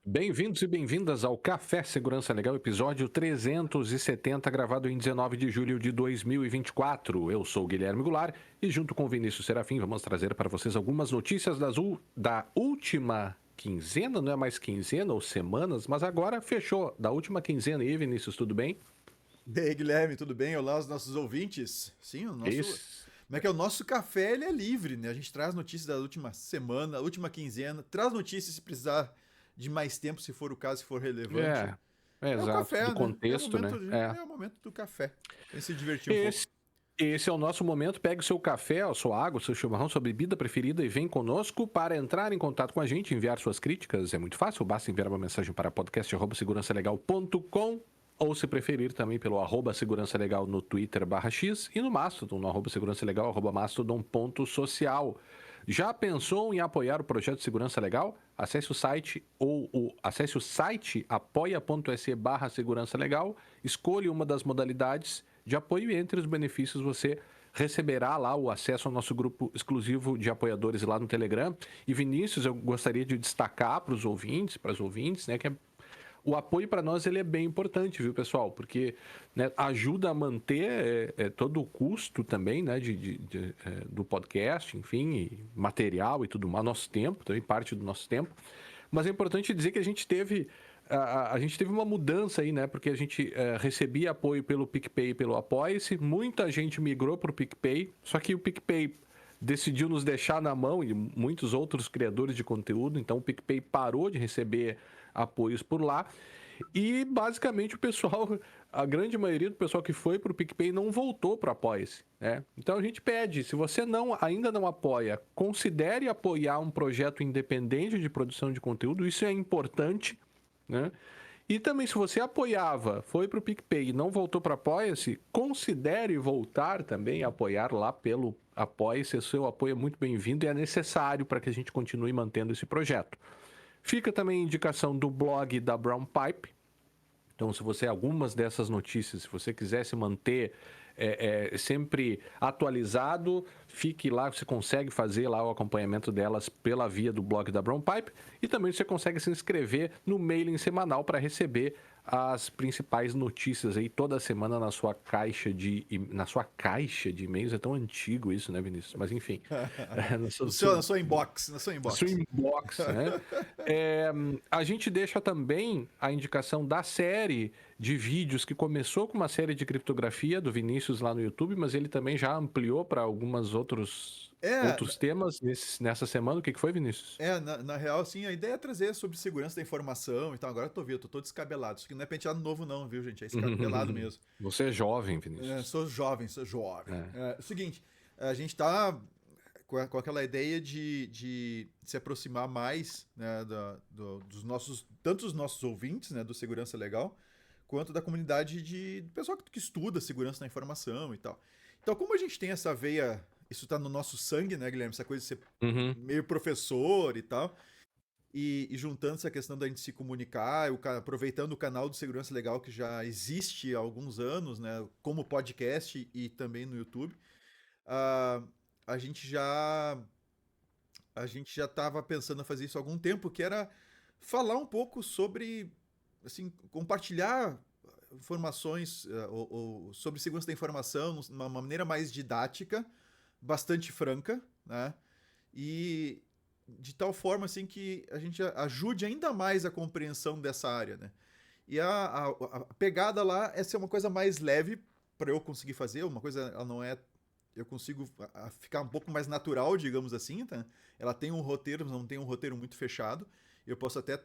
Bem-vindos e bem-vindas ao Café Segurança Legal, episódio 370, gravado em 19 de julho de 2024. Eu sou o Guilherme Goulart e, junto com o Vinícius Serafim, vamos trazer para vocês algumas notícias da última quinzena, não é mais quinzena ou semanas, mas agora fechou, da última quinzena. E aí, Vinícius, tudo bem? E aí, Guilherme, tudo bem? Olá, os nossos ouvintes. Sim, o nosso. Isso. Como é que é? O nosso café ele é livre, né? A gente traz notícias da última semana, última quinzena, traz notícias se precisar de mais tempo, se for o caso, se for relevante. É o Exato, do café, né? contexto, né? É o momento do café. Pra gente se divertir um pouco. Esse, esse é o nosso momento. Pegue o seu café, a sua água, o seu chimarrão, sua bebida preferida e vem conosco para entrar em contato com a gente, enviar suas críticas. É muito fácil, basta enviar uma mensagem para podcast@segurançalegal.com ou, se preferir, também pelo @segurançalegal no Twitter /X e no Mastodon, no @segurançalegal, @mastodon.social. Já pensou em apoiar o projeto de Segurança Legal? Acesse o site apoia.se/segurança legal, escolha uma das modalidades de apoio e, entre os benefícios, você receberá lá o acesso ao nosso grupo exclusivo de apoiadores lá no Telegram. E, Vinícius, eu gostaria de destacar para os ouvintes, né, que o apoio para nós ele é bem importante, viu, pessoal? Porque, né, ajuda a manter todo o custo também, né, do podcast, enfim, e material e tudo mais, nosso tempo, também parte do nosso tempo. Mas é importante dizer que a gente teve uma mudança aí, né? Porque a gente recebia apoio pelo PicPay e pelo Apoia-se, muita gente migrou para o PicPay, só que o PicPay decidiu nos deixar na mão e muitos outros criadores de conteúdo, então o PicPay parou de receber apoios por lá. E basicamente o pessoal, a grande maioria do pessoal que foi para o PicPay não voltou para o Apoia-se, né? Então a gente pede, se você ainda não apoia, considere apoiar um projeto independente de produção de conteúdo, isso é importante, né? E também, se você apoiava, foi para o PicPay e não voltou para Apoia-se, considere voltar também a apoiar lá pelo Apoia-se. O seu apoio é muito bem-vindo e é necessário para que a gente continue mantendo esse projeto. Fica também a indicação do blog da Brown Pipe. Então, se você, algumas dessas notícias, se você quiser se manter sempre atualizado, fique lá, você consegue fazer lá o acompanhamento delas pela via do blog da Brown Pipe e também você consegue se inscrever no mailing semanal para receber as principais notícias aí toda semana na sua caixa de e-mails. É tão antigo isso, né, Vinícius? Mas enfim, no seu, Na sua inbox, na sua sua inbox. inbox, né? É, a gente deixa também a indicação da série de vídeos que começou com uma série de criptografia do Vinícius lá no YouTube, mas ele também já ampliou para alguns É, outros temas nessa semana. O que foi, Vinícius? na real, assim, a ideia é trazer sobre segurança da informação e tal. Agora eu tô vendo, eu tô todo descabelado. Isso aqui não é penteado novo, não, viu, gente? É escabelado mesmo. Você é jovem, Vinícius. Sou jovem, sou jovem. É. É o seguinte, a gente tá com aquela ideia de se aproximar mais, né, dos nossos, tanto dos nossos ouvintes, né, do Segurança Legal, quanto da comunidade do pessoal que estuda segurança da informação e tal. Então, como a gente tem essa veia, isso tá no nosso sangue, né, Guilherme? Essa coisa de ser Uhum. meio professor e tal. E juntando essa questão da gente se comunicar, aproveitando o canal do Segurança Legal que já existe há alguns anos, né, como podcast e também no YouTube, ah, a gente já a gente já estava pensando em fazer isso há algum tempo, que era falar um pouco sobre, assim, compartilhar informações ou sobre segurança da informação de uma maneira mais didática, bastante franca, né? E de tal forma assim que a gente ajude ainda mais a compreensão dessa área, né? E a pegada lá é ser uma coisa mais leve para eu conseguir fazer, uma coisa, ela não é, eu consigo ficar um pouco mais natural, digamos assim, tá? Ela tem um roteiro, mas não tem um roteiro muito fechado. Eu posso até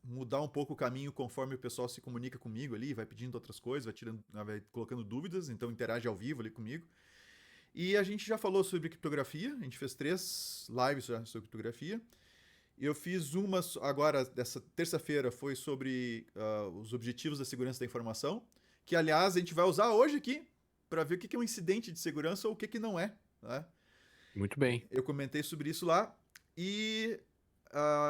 mudar um pouco o caminho conforme o pessoal se comunica comigo ali, vai pedindo outras coisas, vai colocando dúvidas, então interage ao vivo ali comigo. E a gente já falou sobre criptografia, a gente fez 3 lives já sobre criptografia. Eu fiz uma agora, dessa terça-feira, foi sobre os objetivos da segurança da informação, que aliás a gente vai usar hoje aqui para ver o que é um incidente de segurança ou o que não é. Né? Muito bem. Eu comentei sobre isso lá e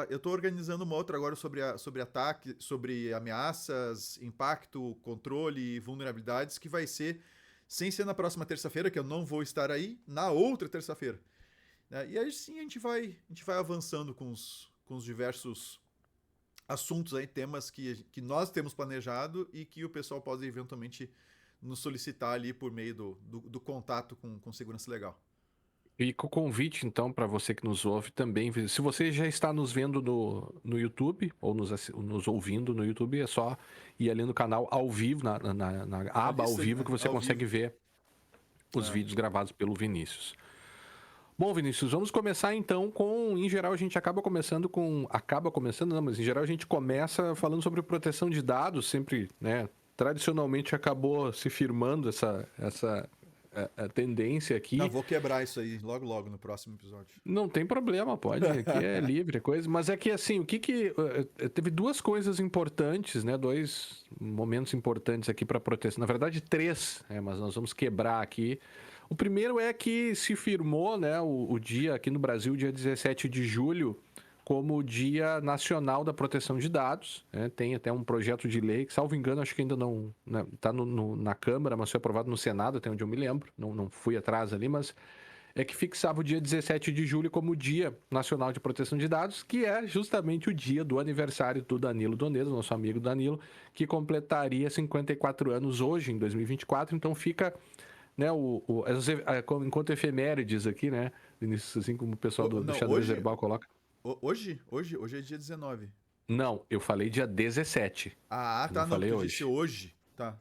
eu estou organizando uma outra agora sobre ataque, sobre ameaças, impacto, controle e vulnerabilidades, que vai ser, sem ser na próxima terça-feira, que eu não vou estar aí, na outra terça-feira. Né? E aí sim a gente vai avançando com os diversos assuntos aí, temas que nós temos planejado e que o pessoal pode eventualmente nos solicitar ali por meio do contato com segurança legal. E com o convite, então, para você que nos ouve também, se você já está nos vendo no YouTube, ou nos ouvindo no YouTube, é só ir ali no canal ao vivo, na aba ao vivo, que você Ao consegue vivo. ver os É. vídeos gravados pelo Vinícius. Bom, Vinícius, vamos começar então com, em geral, a gente acaba começando, não, mas em geral a gente começa falando sobre proteção de dados, sempre, né, tradicionalmente acabou se firmando essa tendência Não, aqui. vou quebrar isso aí logo logo no próximo episódio. Não tem problema, pode, aqui é livre, é coisa, mas é que assim, teve duas coisas importantes, né, dois momentos importantes aqui para proteção, na verdade três, mas nós vamos quebrar aqui. O primeiro é que se firmou, né, o dia aqui no Brasil, dia 17 de julho, como o Dia Nacional da Proteção de Dados, né? Tem até um projeto de lei que, salvo engano, acho que ainda não está na Câmara, mas foi aprovado no Senado, até onde eu me lembro, não fui atrás ali, mas é que fixava o dia 17 de julho como o Dia Nacional de Proteção de Dados, que é justamente o dia do aniversário do Danilo Doneda, nosso amigo Danilo, que completaria 54 anos hoje, em 2024. Então fica, né, enquanto efemérides aqui, né, Vinícius, assim como o pessoal do Não, xadrez verbal coloca. hoje é dia 19. Não, eu falei dia 17. Ah, Eu não tá, não, falei tu disse hoje. hoje. Tá,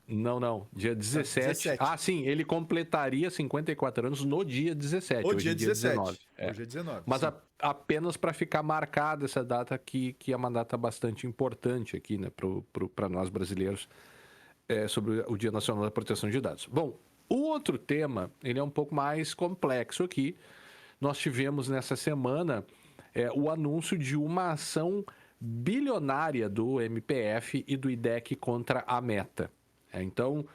Não. Dia tá, 17. Ah, 17. sim, ele completaria 54 anos no dia 17. O Hoje é dia dia 19. 17. Hoje é 19, Mas sim. apenas para ficar marcada essa data aqui, que é uma data bastante importante aqui, né, para nós brasileiros, sobre o Dia Nacional da Proteção de Dados. Bom, o outro tema, ele é um pouco mais complexo aqui. Nós tivemos nessa semana o anúncio de uma ação bilionária do MPF e do IDEC contra a Meta. Então,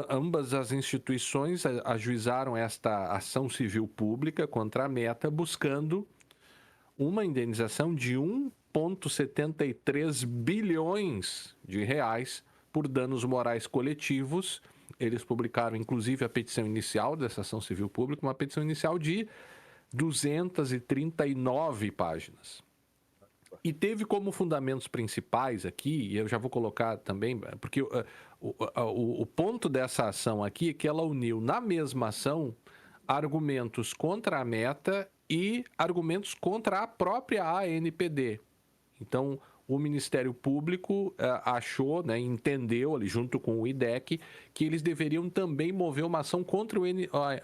ambas as instituições ajuizaram esta ação civil pública contra a Meta, buscando uma indenização de 1,73 bilhões de reais por danos morais coletivos. Eles publicaram, inclusive, a petição inicial dessa ação civil pública, uma petição inicial de 239 páginas. E teve como fundamentos principais aqui, e eu já vou colocar também, porque o ponto dessa ação aqui é que ela uniu na mesma ação argumentos contra a Meta e argumentos contra a própria ANPD. Então, o Ministério Público achou, né, entendeu ali junto com o IDEC, que eles deveriam também mover uma ação contra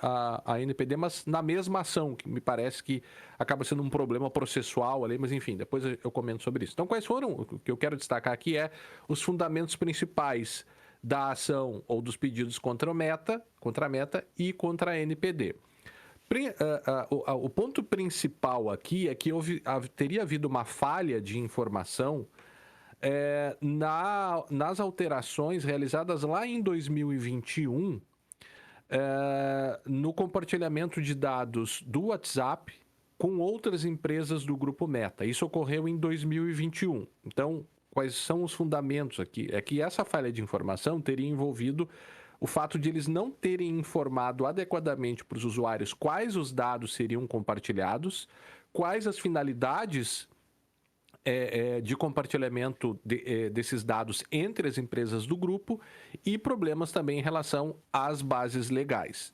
a ANPD, mas na mesma ação, que me parece que acaba sendo um problema processual ali, mas enfim, depois eu comento sobre isso. Então, quais foram, o que eu quero destacar aqui é os fundamentos principais da ação ou dos pedidos contra a Meta e contra a ANPD. O ponto principal aqui é que teria havido uma falha de informação nas alterações realizadas lá em 2021 no compartilhamento de dados do WhatsApp com outras empresas do grupo Meta. Isso ocorreu em 2021. Então, quais são os fundamentos aqui? É que essa falha de informação teria envolvido o fato de eles não terem informado adequadamente para os usuários quais os dados seriam compartilhados, quais as finalidades de compartilhamento desses dados entre as empresas do grupo e problemas também em relação às bases legais.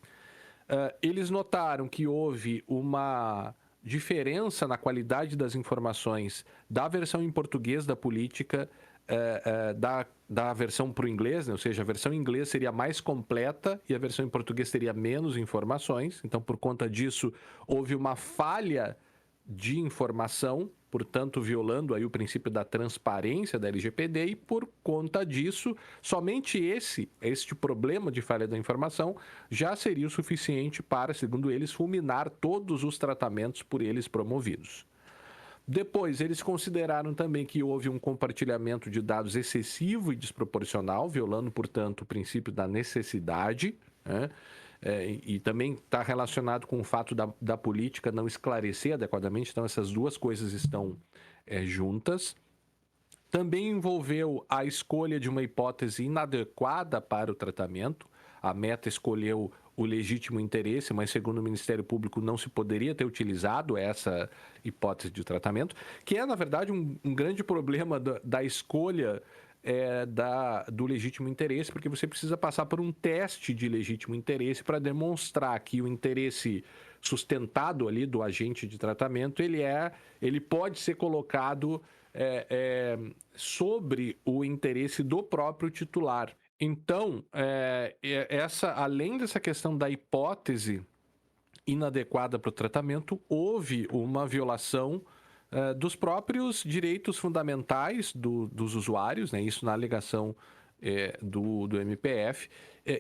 Eles notaram que houve uma diferença na qualidade das informações da versão em português da política da versão para o inglês, né? Ou seja, a versão em inglês seria mais completa e a versão em português teria menos informações. Então, por conta disso, houve uma falha de informação, portanto, violando aí o princípio da transparência da LGPD, e por conta disso, somente este problema de falha da informação já seria o suficiente para, segundo eles, fulminar todos os tratamentos por eles promovidos. Depois, eles consideraram também que houve um compartilhamento de dados excessivo e desproporcional, violando, portanto, o princípio da necessidade, né? E também está relacionado com o fato da política não esclarecer adequadamente, então essas duas coisas estão juntas. Também envolveu a escolha de uma hipótese inadequada para o tratamento. A Meta escolheu o legítimo interesse, mas segundo o Ministério Público não se poderia ter utilizado essa hipótese de tratamento, que é, na verdade, um grande problema da escolha do legítimo interesse, porque você precisa passar por um teste de legítimo interesse para demonstrar que o interesse sustentado ali do agente de tratamento, ele pode ser colocado sobre o interesse do próprio titular. Então, além dessa questão da hipótese inadequada para o tratamento, houve uma violação dos próprios direitos fundamentais dos usuários, né? Isso na alegação do MPF,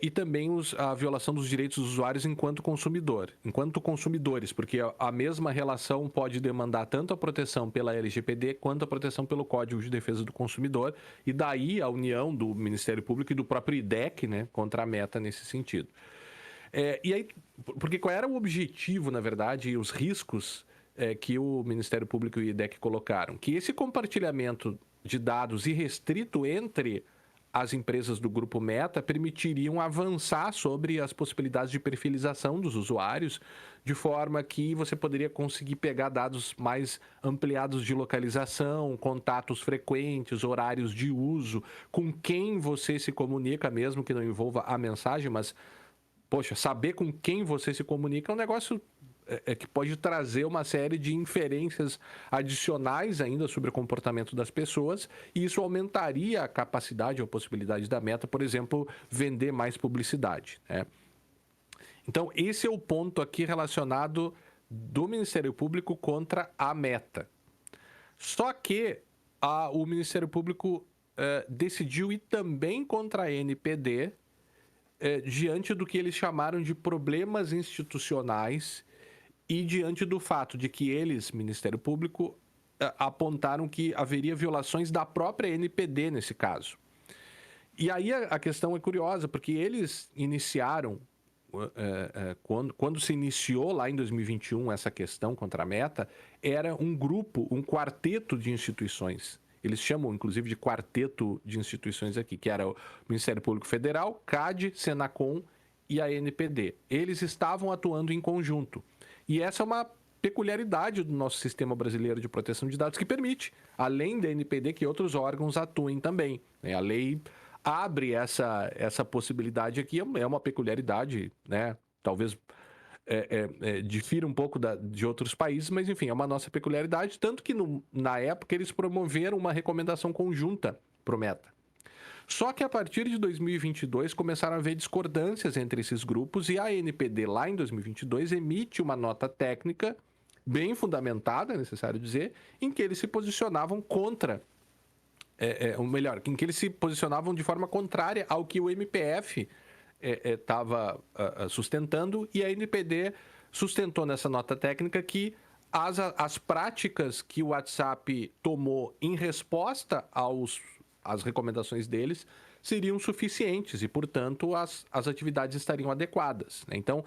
e também a violação dos direitos dos usuários enquanto consumidores, porque a mesma relação pode demandar tanto a proteção pela LGPD quanto a proteção pelo Código de Defesa do Consumidor, e daí a união do Ministério Público e do próprio IDEC, né, contra a Meta nesse sentido. E aí, porque qual era o objetivo, na verdade, e os riscos que o Ministério Público e o IDEC colocaram? Que esse compartilhamento de dados irrestrito entre as empresas do grupo Meta permitiriam avançar sobre as possibilidades de perfilização dos usuários, de forma que você poderia conseguir pegar dados mais ampliados de localização, contatos frequentes, horários de uso, com quem você se comunica, mesmo que não envolva a mensagem, mas, poxa, saber com quem você se comunica é um negócio que pode trazer uma série de inferências adicionais ainda sobre o comportamento das pessoas, e isso aumentaria a capacidade ou possibilidade da Meta, por exemplo, vender mais publicidade, né? Então, esse é o ponto aqui relacionado do Ministério Público contra a Meta. Só que o Ministério Público decidiu ir também contra a NPD diante do que eles chamaram de problemas institucionais e diante do fato de que eles, Ministério Público, apontaram que haveria violações da própria NPD nesse caso. E aí a questão é curiosa, porque eles iniciaram, quando se iniciou lá em 2021 essa questão contra a Meta, era um grupo, um quarteto de instituições. Eles chamam, inclusive, de quarteto de instituições aqui, que era o Ministério Público Federal, CAD, Senacom e a NPD. Eles estavam atuando em conjunto. E essa é uma peculiaridade do nosso sistema brasileiro de proteção de dados, que permite, além da NPD, que outros órgãos atuem também, né? A lei abre essa possibilidade aqui, é uma peculiaridade, né? Talvez difira um pouco de outros países, mas enfim, é uma nossa peculiaridade, tanto que na época eles promoveram uma recomendação conjunta para o Meta. Só que a partir de 2022 começaram a haver discordâncias entre esses grupos, e a ANPD lá em 2022 emite uma nota técnica bem fundamentada, é necessário dizer, em que eles se posicionavam contra, ou melhor, em que eles se posicionavam de forma contrária ao que o MPF estava sustentando, e a ANPD sustentou nessa nota técnica que as práticas que o WhatsApp tomou em resposta as recomendações deles seriam suficientes e, portanto, as atividades estariam adequadas, né? Então,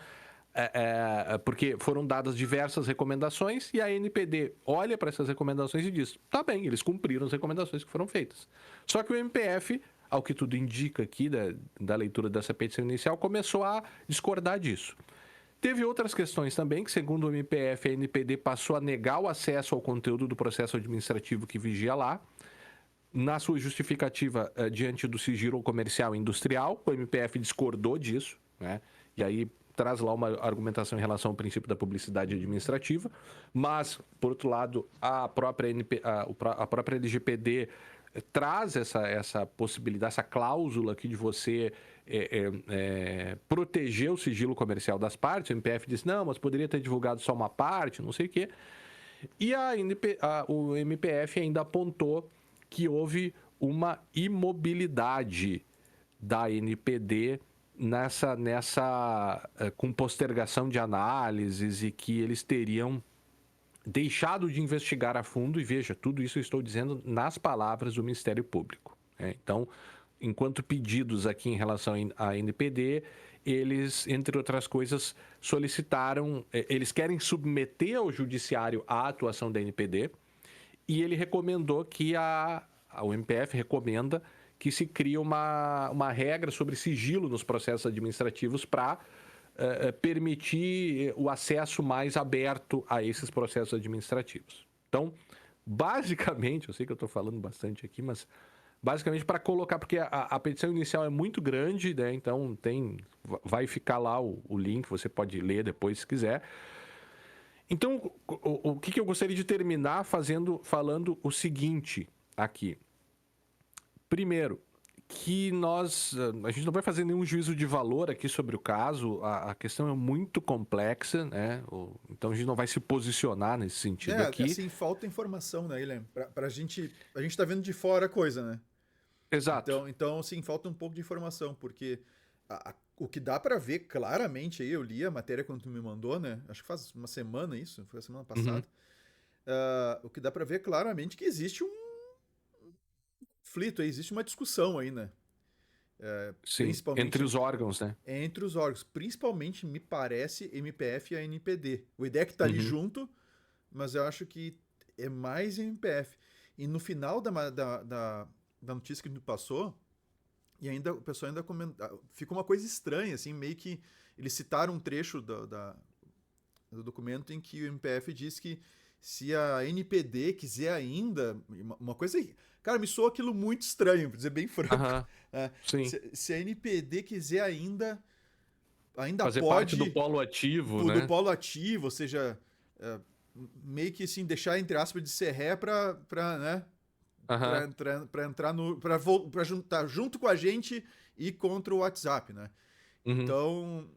porque foram dadas diversas recomendações e a NPD olha para essas recomendações e diz, tá bem, eles cumpriram as recomendações que foram feitas. Só que o MPF, ao que tudo indica aqui da leitura dessa petição inicial, começou a discordar disso. Teve outras questões também, que segundo o MPF, a NPD passou a negar o acesso ao conteúdo do processo administrativo que vigia lá. Na sua justificativa diante do sigilo comercial e industrial, o MPF discordou disso, né? E aí traz lá uma argumentação em relação ao princípio da publicidade administrativa, mas, por outro lado, a própria LGPD traz essa possibilidade, essa cláusula aqui de você proteger o sigilo comercial das partes. O MPF diz, não, mas poderia ter divulgado só uma parte, não sei o quê. E o MPF ainda apontou que houve uma imobilidade da NPD com postergação de análises, e que eles teriam deixado de investigar a fundo. E veja, tudo isso eu estou dizendo nas palavras do Ministério Público, né? Então, enquanto pedidos aqui em relação à NPD, eles, entre outras coisas, solicitaram, eles querem submeter ao judiciário a atuação da NPD, e ele recomendou que o MPF recomenda que se crie uma regra sobre sigilo nos processos administrativos para permitir o acesso mais aberto a esses processos administrativos. Então, basicamente, eu sei que eu estou falando bastante aqui, mas basicamente para colocar, porque a petição inicial é muito grande, né? Então vai ficar lá o link, você pode ler depois se quiser. Então, o que eu gostaria de terminar falando o seguinte aqui. Primeiro, que a gente não vai fazer nenhum juízo de valor aqui sobre o caso, a questão é muito complexa, né? Então a gente não vai se posicionar nesse sentido aqui. Assim, falta informação, né, Guilherme? A gente tá vendo de fora a coisa, né? Exato. Então, assim, falta um pouco de informação, porque o que dá pra ver claramente aí, eu li a matéria quando tu me mandou, né? Acho que faz uma semana isso, foi a semana Uhum. passada. O que dá pra ver claramente é que existe um conflito aí, existe uma discussão aí, né? Sim, entre Principalmente os órgãos, né? entre os órgãos, principalmente me parece MPF e a NPD. O IDEC tá ali Uhum. junto, mas eu acho que é mais MPF. E no final da notícia que tu passou, e ainda o pessoal ainda comenta, ficou uma coisa estranha, assim, meio que eles citaram um trecho do documento em que o MPF diz que se a NPD quiser ainda, uma coisa, cara, me soa aquilo muito estranho, pra dizer bem franco. Aham. Sim. Se a NPD quiser ainda Fazer parte do pode polo ativo, do né? polo ativo, ou seja, é, meio que assim deixar entre aspas de ser ré para, né, Aham. para entrar no para juntar junto com a gente e contra o WhatsApp, né? Uhum. Então,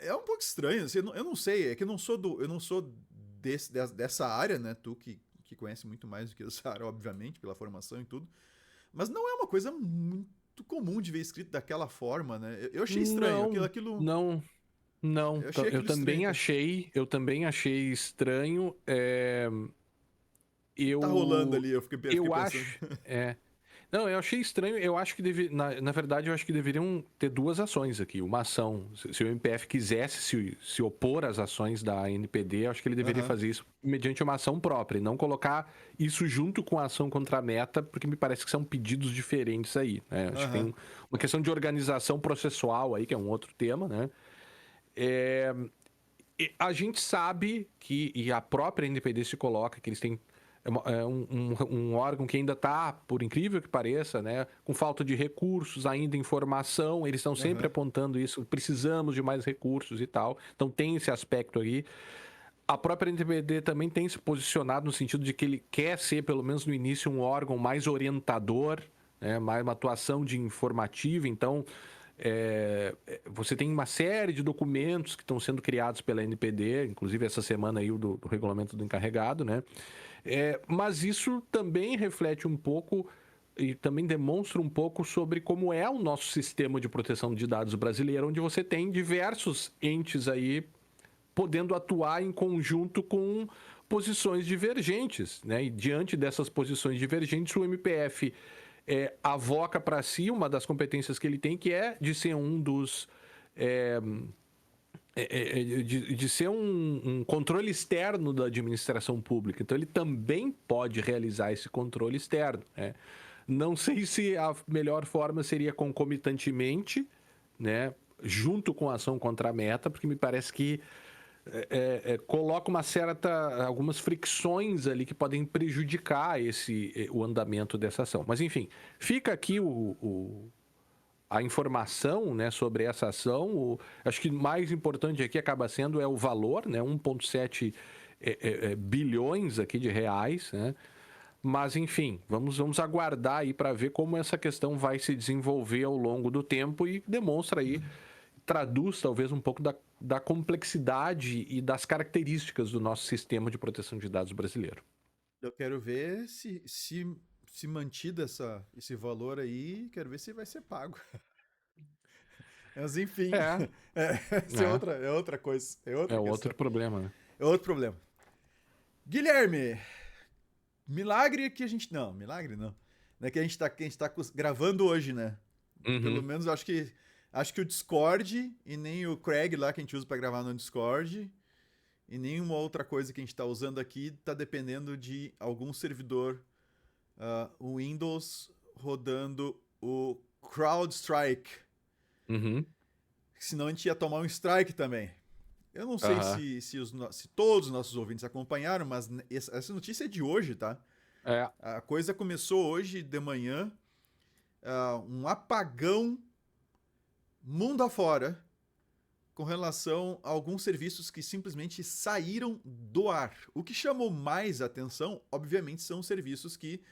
é um pouco estranho, assim, eu não sei, é que eu não sou dessa área, né? Tu que conhece muito mais do que essa área, obviamente, pela formação e tudo. Mas não é uma coisa muito comum de ver escrito daquela forma, né? Eu achei estranho, Não, não, não. eu achei Eu aquilo estranho. eu também achei estranho. O que tá rolando Eu, ali? Eu fiquei eu pensando. acho. Não, eu achei estranho. Eu acho que na verdade, eu acho que deveriam ter duas ações aqui. Uma ação, se o MPF quisesse se opor às ações da NPD, eu acho que ele deveria Aham, fazer isso mediante uma ação própria, e não colocar isso junto com a ação contra a Meta, porque me parece que são pedidos diferentes aí, né? Acho que tem aham, uma questão de organização processual aí, que é um outro tema, né? E a gente sabe que, e a própria NPD se coloca, que eles têm um órgão que ainda está, por incrível que pareça, né, com falta de recursos, ainda informação, eles estão sempre aham, apontando isso, precisamos de mais recursos e tal. Então tem esse aspecto aí. A própria NPD também tem se posicionado no sentido de que ele quer ser, pelo menos no início, um órgão mais orientador, né, mais uma atuação de informativa. Então, você tem uma série de documentos que estão sendo criados pela NPD, inclusive essa semana aí do regulamento do encarregado, né? Mas isso também reflete um pouco e também demonstra um pouco sobre como é o nosso sistema de proteção de dados brasileiro, onde você tem diversos entes aí podendo atuar em conjunto com posições divergentes, né? E diante dessas posições divergentes, o MPF avoca para si uma das competências que ele tem, que é de ser um dos é, de ser um controle externo da administração pública. Então, ele também pode realizar esse controle externo, né? Não sei se a melhor forma seria concomitantemente, né, junto com a ação contra a Meta, porque me parece que coloca algumas fricções ali que podem prejudicar o andamento dessa ação. Mas, enfim, fica aqui a informação, né, sobre essa ação. Acho que mais importante aqui acaba sendo o valor, né, 1,7 bilhões aqui de reais, né? Mas, enfim, vamos aguardar aí para ver como essa questão vai se desenvolver ao longo do tempo e demonstra aí, traduz talvez um pouco da complexidade e das características do nosso sistema de proteção de dados brasileiro. Eu quero ver se mantido esse valor aí, quero ver se vai ser pago. Mas enfim, É, essa é, é outra coisa, é outra é questão, outro problema, né? é outro problema. Guilherme, milagre que a gente. Não, milagre não. Né, que a gente tá gravando hoje, né? Pelo Uhum. menos eu acho que o Discord e nem o Craig lá que a gente usa pra gravar no Discord e nenhuma outra coisa que a gente tá usando aqui tá dependendo de algum servidor Windows rodando o CrowdStrike. Uhum. senão a gente ia tomar um strike também. Eu não sei se todos os nossos ouvintes acompanharam, mas essa notícia é de hoje, tá? É. A coisa começou hoje de manhã, um apagão mundo afora com relação a alguns serviços que simplesmente saíram do ar. O que chamou mais atenção, obviamente, são os serviços que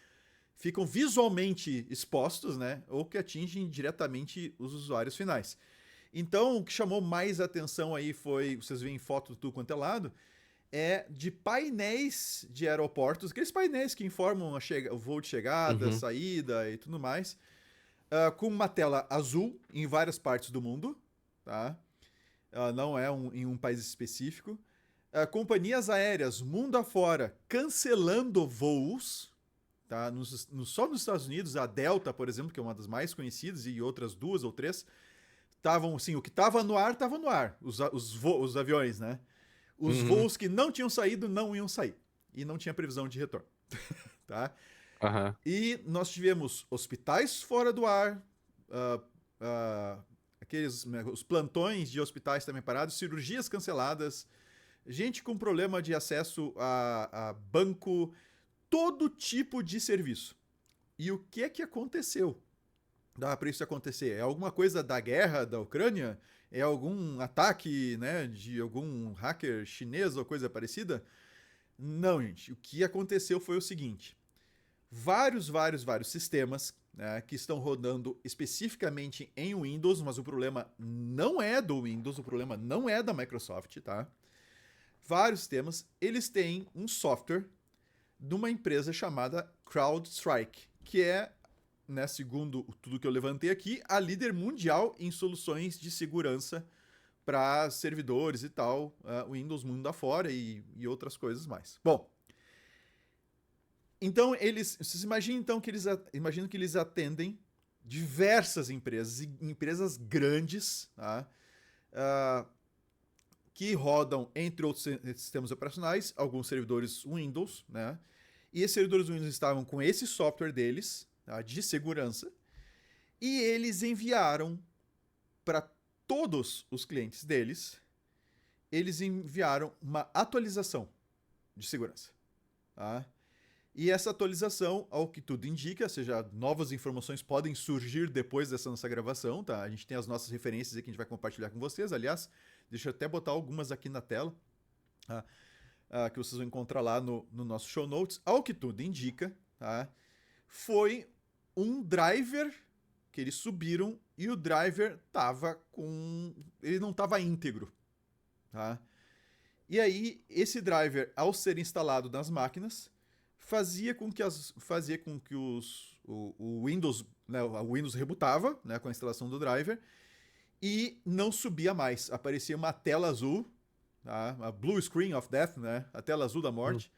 ficam visualmente expostos, né? Ou que atingem diretamente os usuários finais. Então, o que chamou mais atenção aí foi, vocês veem foto de tudo quanto é lado, é de painéis de aeroportos, aqueles painéis que informam o voo de chegada, saída e tudo mais, com uma tela azul em várias partes do mundo, tá? Não é em um país específico. Companhias aéreas mundo afora cancelando voos, tá? Só nos Estados Unidos, a Delta, por exemplo, que é uma das mais conhecidas, e outras 2 ou 3, estavam assim, o que estava no ar, estava no ar, os aviões, né? Os voos que não tinham saído não iam sair. E não tinha previsão de retorno. Tá? E nós tivemos hospitais fora do ar, os plantões de hospitais também parados, cirurgias canceladas, gente com problema de acesso a banco, todo tipo de serviço. E o que é que aconteceu? Dá para isso acontecer? É alguma coisa da guerra da Ucrânia? É algum ataque, né, de algum hacker chinês ou coisa parecida? Não, gente. O que aconteceu foi o seguinte. Vários sistemas, né, que estão rodando especificamente em Windows, mas o problema não é do Windows, o problema não é da Microsoft, tá? Vários sistemas, eles têm um software de uma empresa chamada CrowdStrike, que é, né, segundo tudo que eu levantei aqui, a líder mundial em soluções de segurança para servidores e tal, Windows mundo afora e outras coisas mais. Bom, então vocês imaginam então que eles atendem diversas empresas, empresas grandes, tá? Que rodam, entre outros sistemas operacionais, alguns servidores Windows, né? E esses servidores Windows estavam com esse software deles, tá, de segurança, e eles enviaram para todos os clientes deles, eles enviaram uma atualização de segurança. Tá? E essa atualização, ao que tudo indica, ou seja, novas informações podem surgir depois dessa nossa gravação, tá? A gente tem as nossas referências aqui que a gente vai compartilhar com vocês. Aliás, deixa eu até botar algumas aqui na tela, tá? Que vocês vão encontrar lá no nosso show notes. Ao que tudo indica, tá? Foi um driver que eles subiram e o driver ele não estava íntegro, tá? E aí esse driver, ao ser instalado nas máquinas, fazia com que o Windows, né, o Windows rebutava, né, com a instalação do driver e não subia mais. Aparecia uma tela azul, tá? A blue screen of death, né? A tela azul da morte.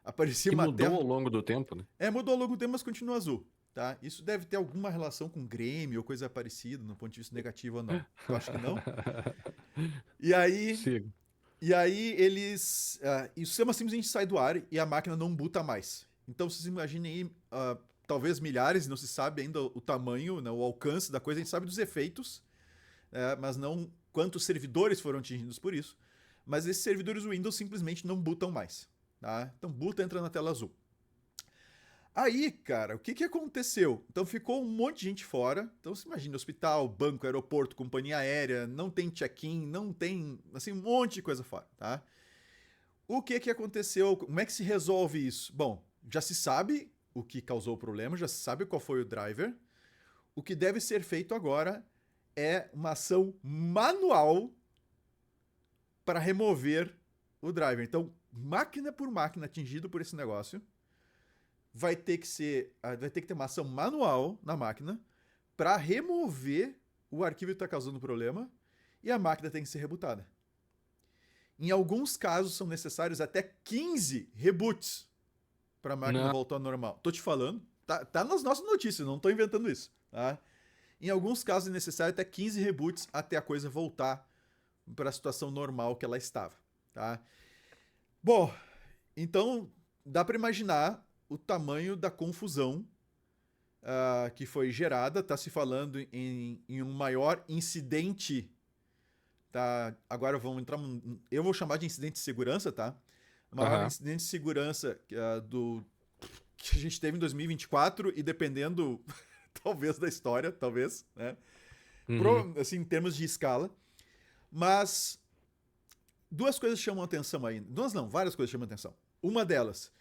Aparecia que uma mudou tela... ao longo do tempo, né? Mudou ao longo do tempo, mas continua azul. Tá? Isso deve ter alguma relação com Grêmio ou coisa parecida, no ponto de vista negativo ou não. Eu acho que não. E aí... Sigo. E aí eles... e o sistema simplesmente sai do ar e a máquina não buta mais. Então vocês imaginem aí, talvez milhares, não se sabe ainda o tamanho, né, o alcance da coisa, a gente sabe dos efeitos, mas não quantos servidores foram atingidos por isso. Mas esses servidores Windows simplesmente não butam mais. Tá? Então buta entra na tela azul. Aí, cara, o que aconteceu? Então ficou um monte de gente fora. Então você imagina, hospital, banco, aeroporto, companhia aérea, não tem check-in, não tem, assim, um monte de coisa fora, tá? O que aconteceu? Como é que se resolve isso? Bom, já se sabe o que causou o problema, já se sabe qual foi o driver. O que deve ser feito agora é uma ação manual para remover o driver. Então, máquina por máquina atingido por esse negócio, vai ter que ter uma ação manual na máquina para remover o arquivo que está causando o problema e a máquina tem que ser rebootada. Em alguns casos são necessários até 15 reboots para a máquina voltar ao normal. Tô te falando, tá nas nossas notícias, não tô inventando isso, tá? Em alguns casos é necessário até 15 reboots até a coisa voltar para a situação normal que ela estava, tá? Bom, então dá para imaginar o tamanho da confusão que foi gerada. Está se falando em um maior incidente tá? Agora vamos entrar. Eu vou chamar de incidente de segurança, tá? O maior incidente de segurança que a gente teve em 2024 e dependendo, talvez, da história, talvez, né? Assim, em termos de escala. Mas duas coisas chamam atenção aí. Duas não, várias coisas chamam atenção. Uma delas,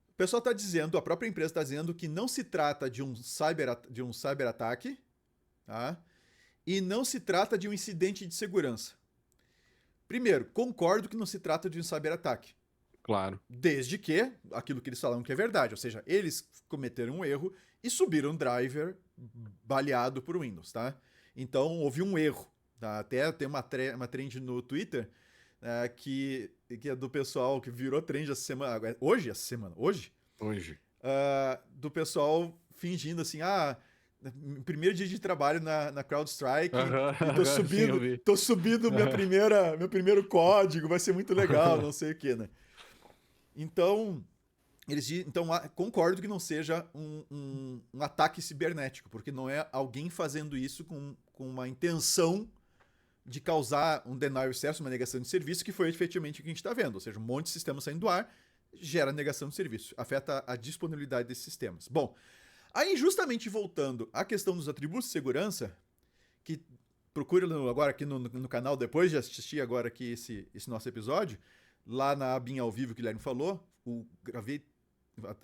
o pessoal está dizendo, a própria empresa está dizendo que não se trata de um cyberataque, tá? E não se trata de um incidente de segurança. Primeiro, concordo que não se trata de um cyberataque. Claro. Desde que aquilo que eles falam que é verdade, ou seja, eles cometeram um erro e subiram um driver baleado por Windows, tá? Então houve um erro, tá? Até tem uma trend no Twitter que é do pessoal que virou trend essa semana, hoje, do pessoal fingindo assim, primeiro dia de trabalho na CrowdStrike e tô subindo meu primeiro código, vai ser muito legal, não sei o que, né? Então, concordo que não seja um ataque cibernético, porque não é alguém fazendo isso com uma intenção de causar um denial of service, uma negação de serviço, que foi efetivamente o que a gente está vendo. Ou seja, um monte de sistemas saindo do ar gera negação de serviço, afeta a disponibilidade desses sistemas. Bom, aí justamente voltando à questão dos atributos de segurança, que procura agora aqui no canal, depois de assistir agora aqui esse nosso episódio, lá na abinha ao vivo que o Guilherme falou, gravei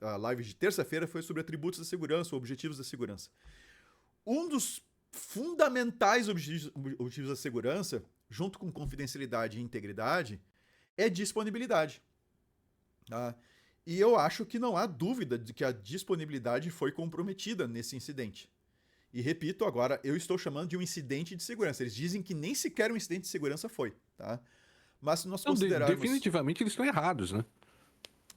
a live de terça-feira, foi sobre atributos da segurança, objetivos da segurança. Um dos fundamentais objetivos da segurança, junto com confidencialidade e integridade, é disponibilidade. Tá? E eu acho que não há dúvida de que a disponibilidade foi comprometida nesse incidente. E repito, agora eu estou chamando de um incidente de segurança. Eles dizem que nem sequer um incidente de segurança foi, tá? Mas se nós considerarmos... Definitivamente eles estão errados, né?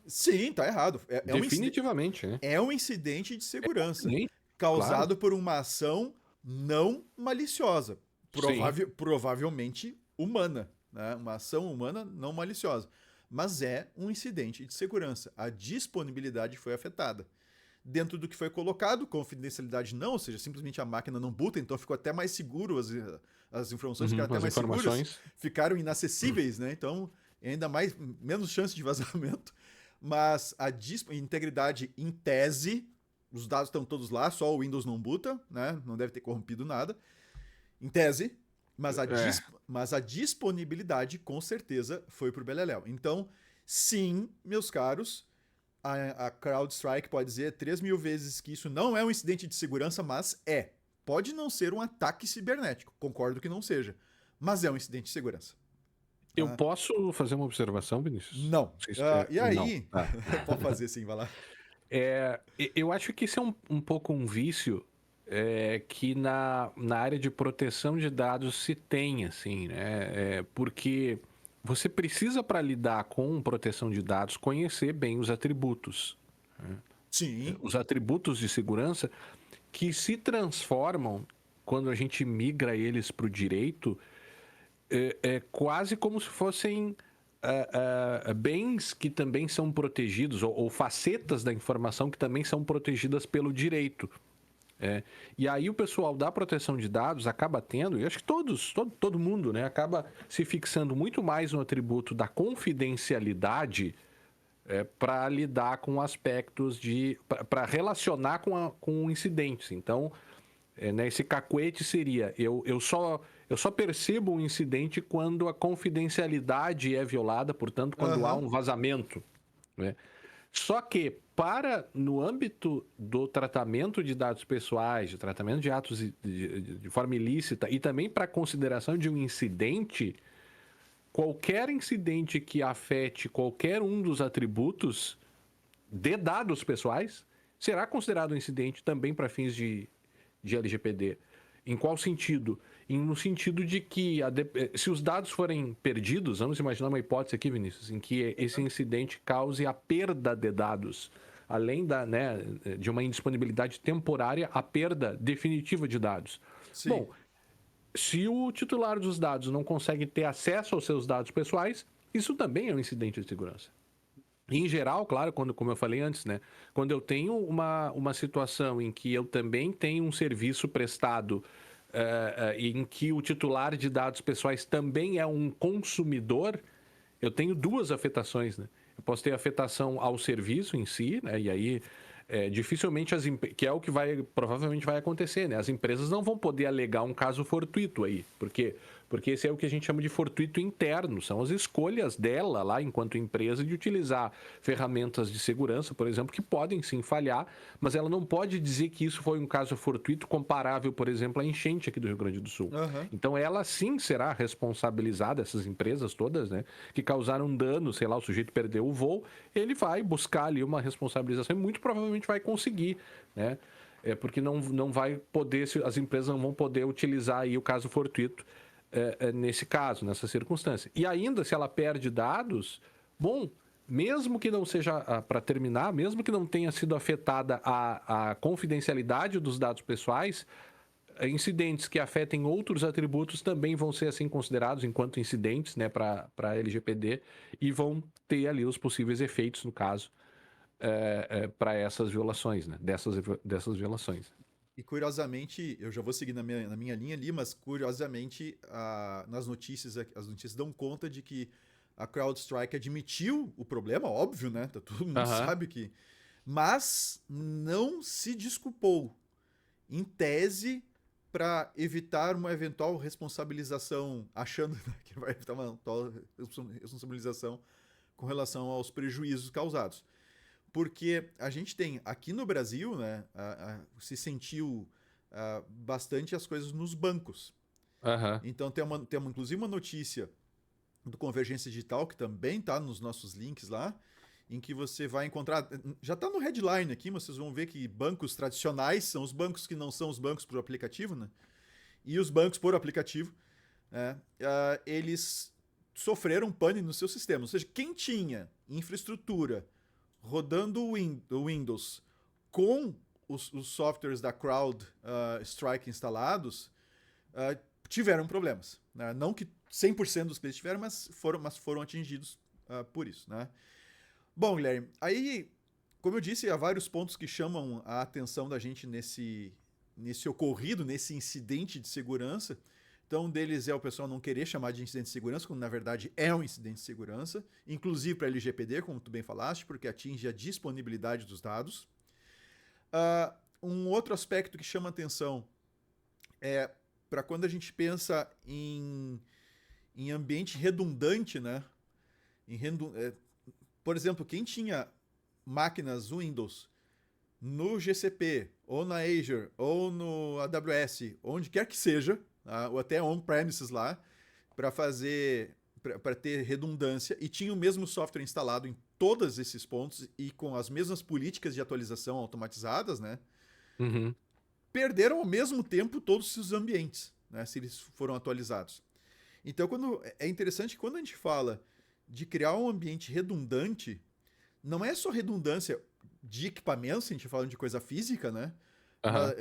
Sim, tá errado. Definitivamente, né? É um incidente de segurança causado por uma ação não maliciosa. Provavelmente humana, né? Uma ação humana não maliciosa. Mas é um incidente de segurança. A disponibilidade foi afetada. Dentro do que foi colocado, confidencialidade não, ou seja, simplesmente a máquina não boota, então ficou até mais seguro, as informações ficaram até mais seguras, ficaram inacessíveis, né? Então, ainda menos chance de vazamento. Mas a integridade em tese, os dados estão todos lá, só o Windows não boota, né? Não deve ter corrompido nada. Em tese, mas a disponibilidade, com certeza, foi pro beleléu. Então, sim, meus caros, a CrowdStrike pode dizer 3.000 vezes que isso não é um incidente de segurança, mas é. Pode não ser um ataque cibernético, concordo que não seja, mas é um incidente de segurança. Eu posso fazer uma observação, Vinícius? Não. E aí? Não. Pode fazer sim, vai lá. Eu acho que isso é um pouco um vício que na área de proteção de dados se tem, assim, né? Porque você precisa, para lidar com proteção de dados, conhecer bem os atributos. Né? Sim. Os atributos de segurança que se transformam, quando a gente migra eles para o direito, quase como se fossem bens que também são protegidos, ou facetas da informação que também são protegidas pelo direito. E aí o pessoal da proteção de dados acaba tendo, e acho que todo mundo, né, acaba se fixando muito mais no atributo da confidencialidade para lidar com aspectos para relacionar com incidentes. Então, né, esse cacuete seria, eu só percebo um incidente quando a confidencialidade é violada, portanto, quando há um vazamento, né? Só que, no âmbito do tratamento de dados pessoais, de tratamento de atos de forma ilícita e também para consideração de um incidente, qualquer incidente que afete qualquer um dos atributos de dados pessoais será considerado um incidente também para fins de LGPD. Em qual sentido? No sentido de que, se os dados forem perdidos, vamos imaginar uma hipótese aqui, Vinícius, em que esse incidente cause a perda de dados, além de uma indisponibilidade temporária, a perda definitiva de dados. Sim. Bom, se o titular dos dados não consegue ter acesso aos seus dados pessoais, isso também é um incidente de segurança. Em geral, claro, como eu falei antes, né? Quando eu tenho uma situação em que eu também tenho um serviço prestado em que o titular de dados pessoais também é um consumidor, eu tenho duas afetações, né? Eu posso ter afetação ao serviço em si, né? E aí, dificilmente que é o que provavelmente vai acontecer, né? As empresas não vão poder alegar um caso fortuito aí. Por quê? Porque esse é o que a gente chama de fortuito interno. São as escolhas dela lá, enquanto empresa, de utilizar ferramentas de segurança, por exemplo, que podem sim falhar, mas ela não pode dizer que isso foi um caso fortuito comparável, por exemplo, à enchente aqui do Rio Grande do Sul. Aham. Então, ela sim será responsabilizada, essas empresas todas, né, que causaram dano, sei lá, o sujeito perdeu o voo, ele vai buscar ali uma responsabilização e muito provavelmente vai conseguir, né? Porque não vai poder, as empresas não vão poder utilizar aí o caso fortuito nesse caso, nessa circunstância. E ainda, se ela perde dados, bom, mesmo que não seja, para terminar, mesmo que não tenha sido afetada a confidencialidade dos dados pessoais, incidentes que afetem outros atributos também vão ser assim considerados enquanto incidentes, né, para a LGPD, e vão ter ali os possíveis efeitos, no caso, para essas violações, né, dessas violações. E curiosamente, eu já vou seguir na minha linha ali, mas curiosamente, nas notícias, as notícias dão conta de que a CrowdStrike admitiu o problema, óbvio, né? Todo mundo sabe que. Mas não se desculpou. Em tese, para evitar uma eventual responsabilização, achando que vai evitar uma eventual responsabilização com relação aos prejuízos causados. Porque a gente tem, aqui no Brasil, né, se sentiu bastante as coisas nos bancos. Então tem inclusive uma notícia do Convergência Digital, que também está nos nossos links lá, em que você vai encontrar, já está no headline aqui, mas vocês vão ver que bancos tradicionais são os bancos que não são os bancos por aplicativo, né? E os bancos por aplicativo, eles sofreram pane no seu sistema. Ou seja, quem tinha infraestrutura rodando o Windows com os softwares da CrowdStrike instalados, tiveram problemas. Né? Não que 100% dos clientes tiveram, mas foram atingidos por isso. Né? Bom, Guilherme, aí, como eu disse, há vários pontos que chamam a atenção da gente nesse ocorrido, nesse incidente de segurança. Então, um deles é o pessoal não querer chamar de incidente de segurança, quando na verdade é um incidente de segurança, inclusive para a LGPD, como tu bem falaste, porque atinge a disponibilidade dos dados. Um outro aspecto que chama atenção é para quando a gente pensa em ambiente redundante, né? Por exemplo, quem tinha máquinas Windows no GCP, ou na Azure, ou no AWS, onde quer que seja, ou até on-premises lá, para ter redundância, e tinha o mesmo software instalado em todos esses pontos e com as mesmas políticas de atualização automatizadas, né? Uhum. Perderam ao mesmo tempo todos os ambientes, né? Se eles foram atualizados. Então, é interessante que quando a gente fala de criar um ambiente redundante, não é só redundância de equipamentos, se a gente fala de coisa física, né?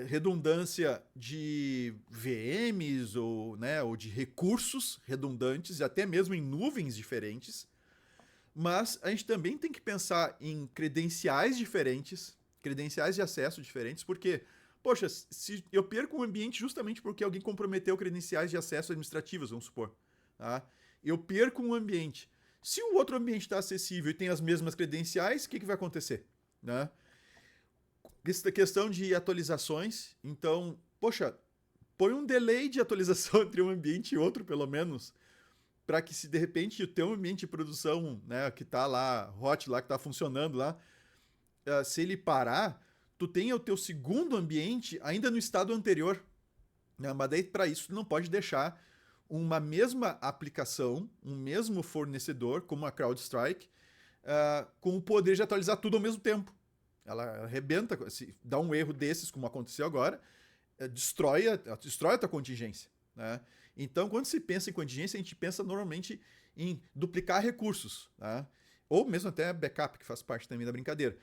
Redundância de VMs ou de recursos redundantes, até mesmo em nuvens diferentes. Mas a gente também tem que pensar em credenciais diferentes, credenciais de acesso diferentes, porque, poxa, se eu perco um ambiente justamente porque alguém comprometeu credenciais de acesso administrativas, vamos supor, tá? Eu perco um ambiente. Se o outro ambiente está acessível e tem as mesmas credenciais, o que vai acontecer? Né? Questão de atualizações. Então, poxa, põe um delay de atualização entre um ambiente e outro, pelo menos, para que se de repente o teu ambiente de produção, né, que está lá, hot lá, que está funcionando lá, se ele parar, tu tenha o teu segundo ambiente ainda no estado anterior. Né? Mas daí, para isso, tu não pode deixar uma mesma aplicação, um mesmo fornecedor, como a CrowdStrike, com o poder de atualizar tudo ao mesmo tempo. Ela arrebenta, se dá um erro desses, como aconteceu agora, destrói a tua contingência. Né? Então, quando se pensa em contingência, a gente pensa normalmente em duplicar recursos, tá? Ou mesmo até backup, que faz parte também da brincadeira.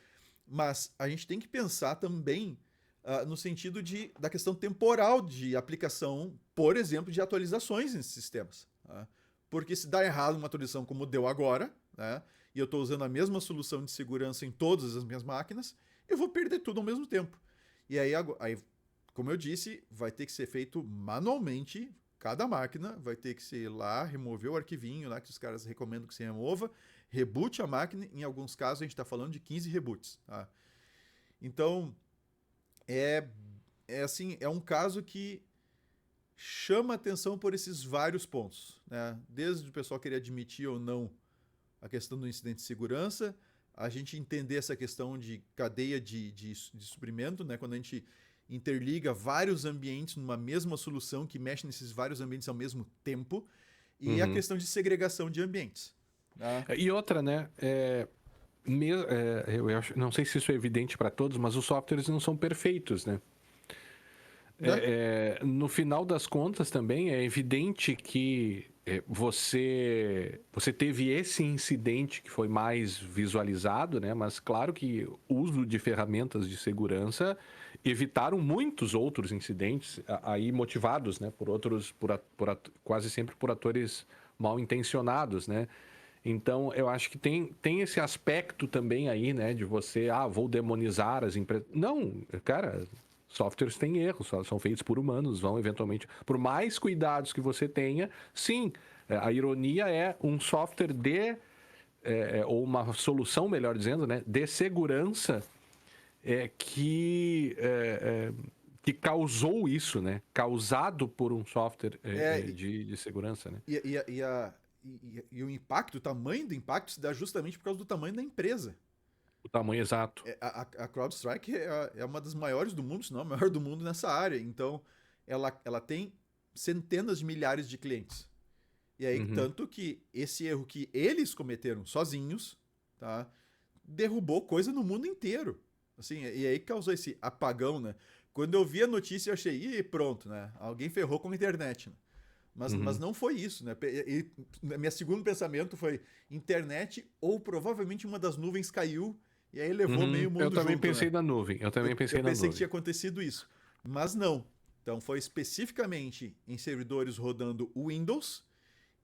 Mas a gente tem que pensar também no sentido da questão temporal de aplicação, por exemplo, de atualizações nesses sistemas. Tá? Porque se dá errado uma atualização como deu agora, né? E eu estou usando a mesma solução de segurança em todas as minhas máquinas, eu vou perder tudo ao mesmo tempo. E aí como eu disse, vai ter que ser feito manualmente. Cada máquina vai ter que ser lá, remover o arquivinho lá que os caras recomendam que você remova, reboot a máquina. Em alguns casos, a gente está falando de 15 reboots. Tá? Então, assim, é um caso que chama atenção por esses vários pontos. Né? Desde o pessoal querer admitir ou não a questão do incidente de segurança, a gente entender essa questão de cadeia de suprimento, né? Quando a gente interliga vários ambientes numa mesma solução que mexe nesses vários ambientes ao mesmo tempo, e a questão de segregação de ambientes. Né? E outra, né? Eu não sei se isso é evidente para todos, mas os softwares não são perfeitos, né? No final das contas também é evidente que você teve esse incidente que foi mais visualizado, né? Mas claro que o uso de ferramentas de segurança evitaram muitos outros incidentes aí motivados, né? Quase sempre por atores mal intencionados, né? Então, eu acho que tem esse aspecto também aí, né? De você, vou demonizar as empresas. Não, cara, softwares têm erros, são feitos por humanos, vão eventualmente... Por mais cuidados que você tenha, sim, a ironia é um software ou uma solução, melhor dizendo, né? De segurança que causou isso, né? Causado por um software de segurança, né? E o impacto, o tamanho do impacto se dá justamente por causa do tamanho da empresa. O tamanho exato. A CrowdStrike é uma das maiores do mundo, se não a maior do mundo nessa área. Então, ela tem centenas de milhares de clientes. E aí, tanto que esse erro que eles cometeram sozinhos, tá, derrubou coisa no mundo inteiro. Assim, e aí causou esse apagão, né? Quando eu vi a notícia, eu achei, pronto, né? Alguém ferrou com a internet, né? Mas não foi isso, né? Meu segundo pensamento foi internet ou provavelmente uma das nuvens caiu e aí levou meio mundo junto. Eu também pensei né? na nuvem. Eu pensei que tinha acontecido isso. Mas não. Então foi especificamente em servidores rodando Windows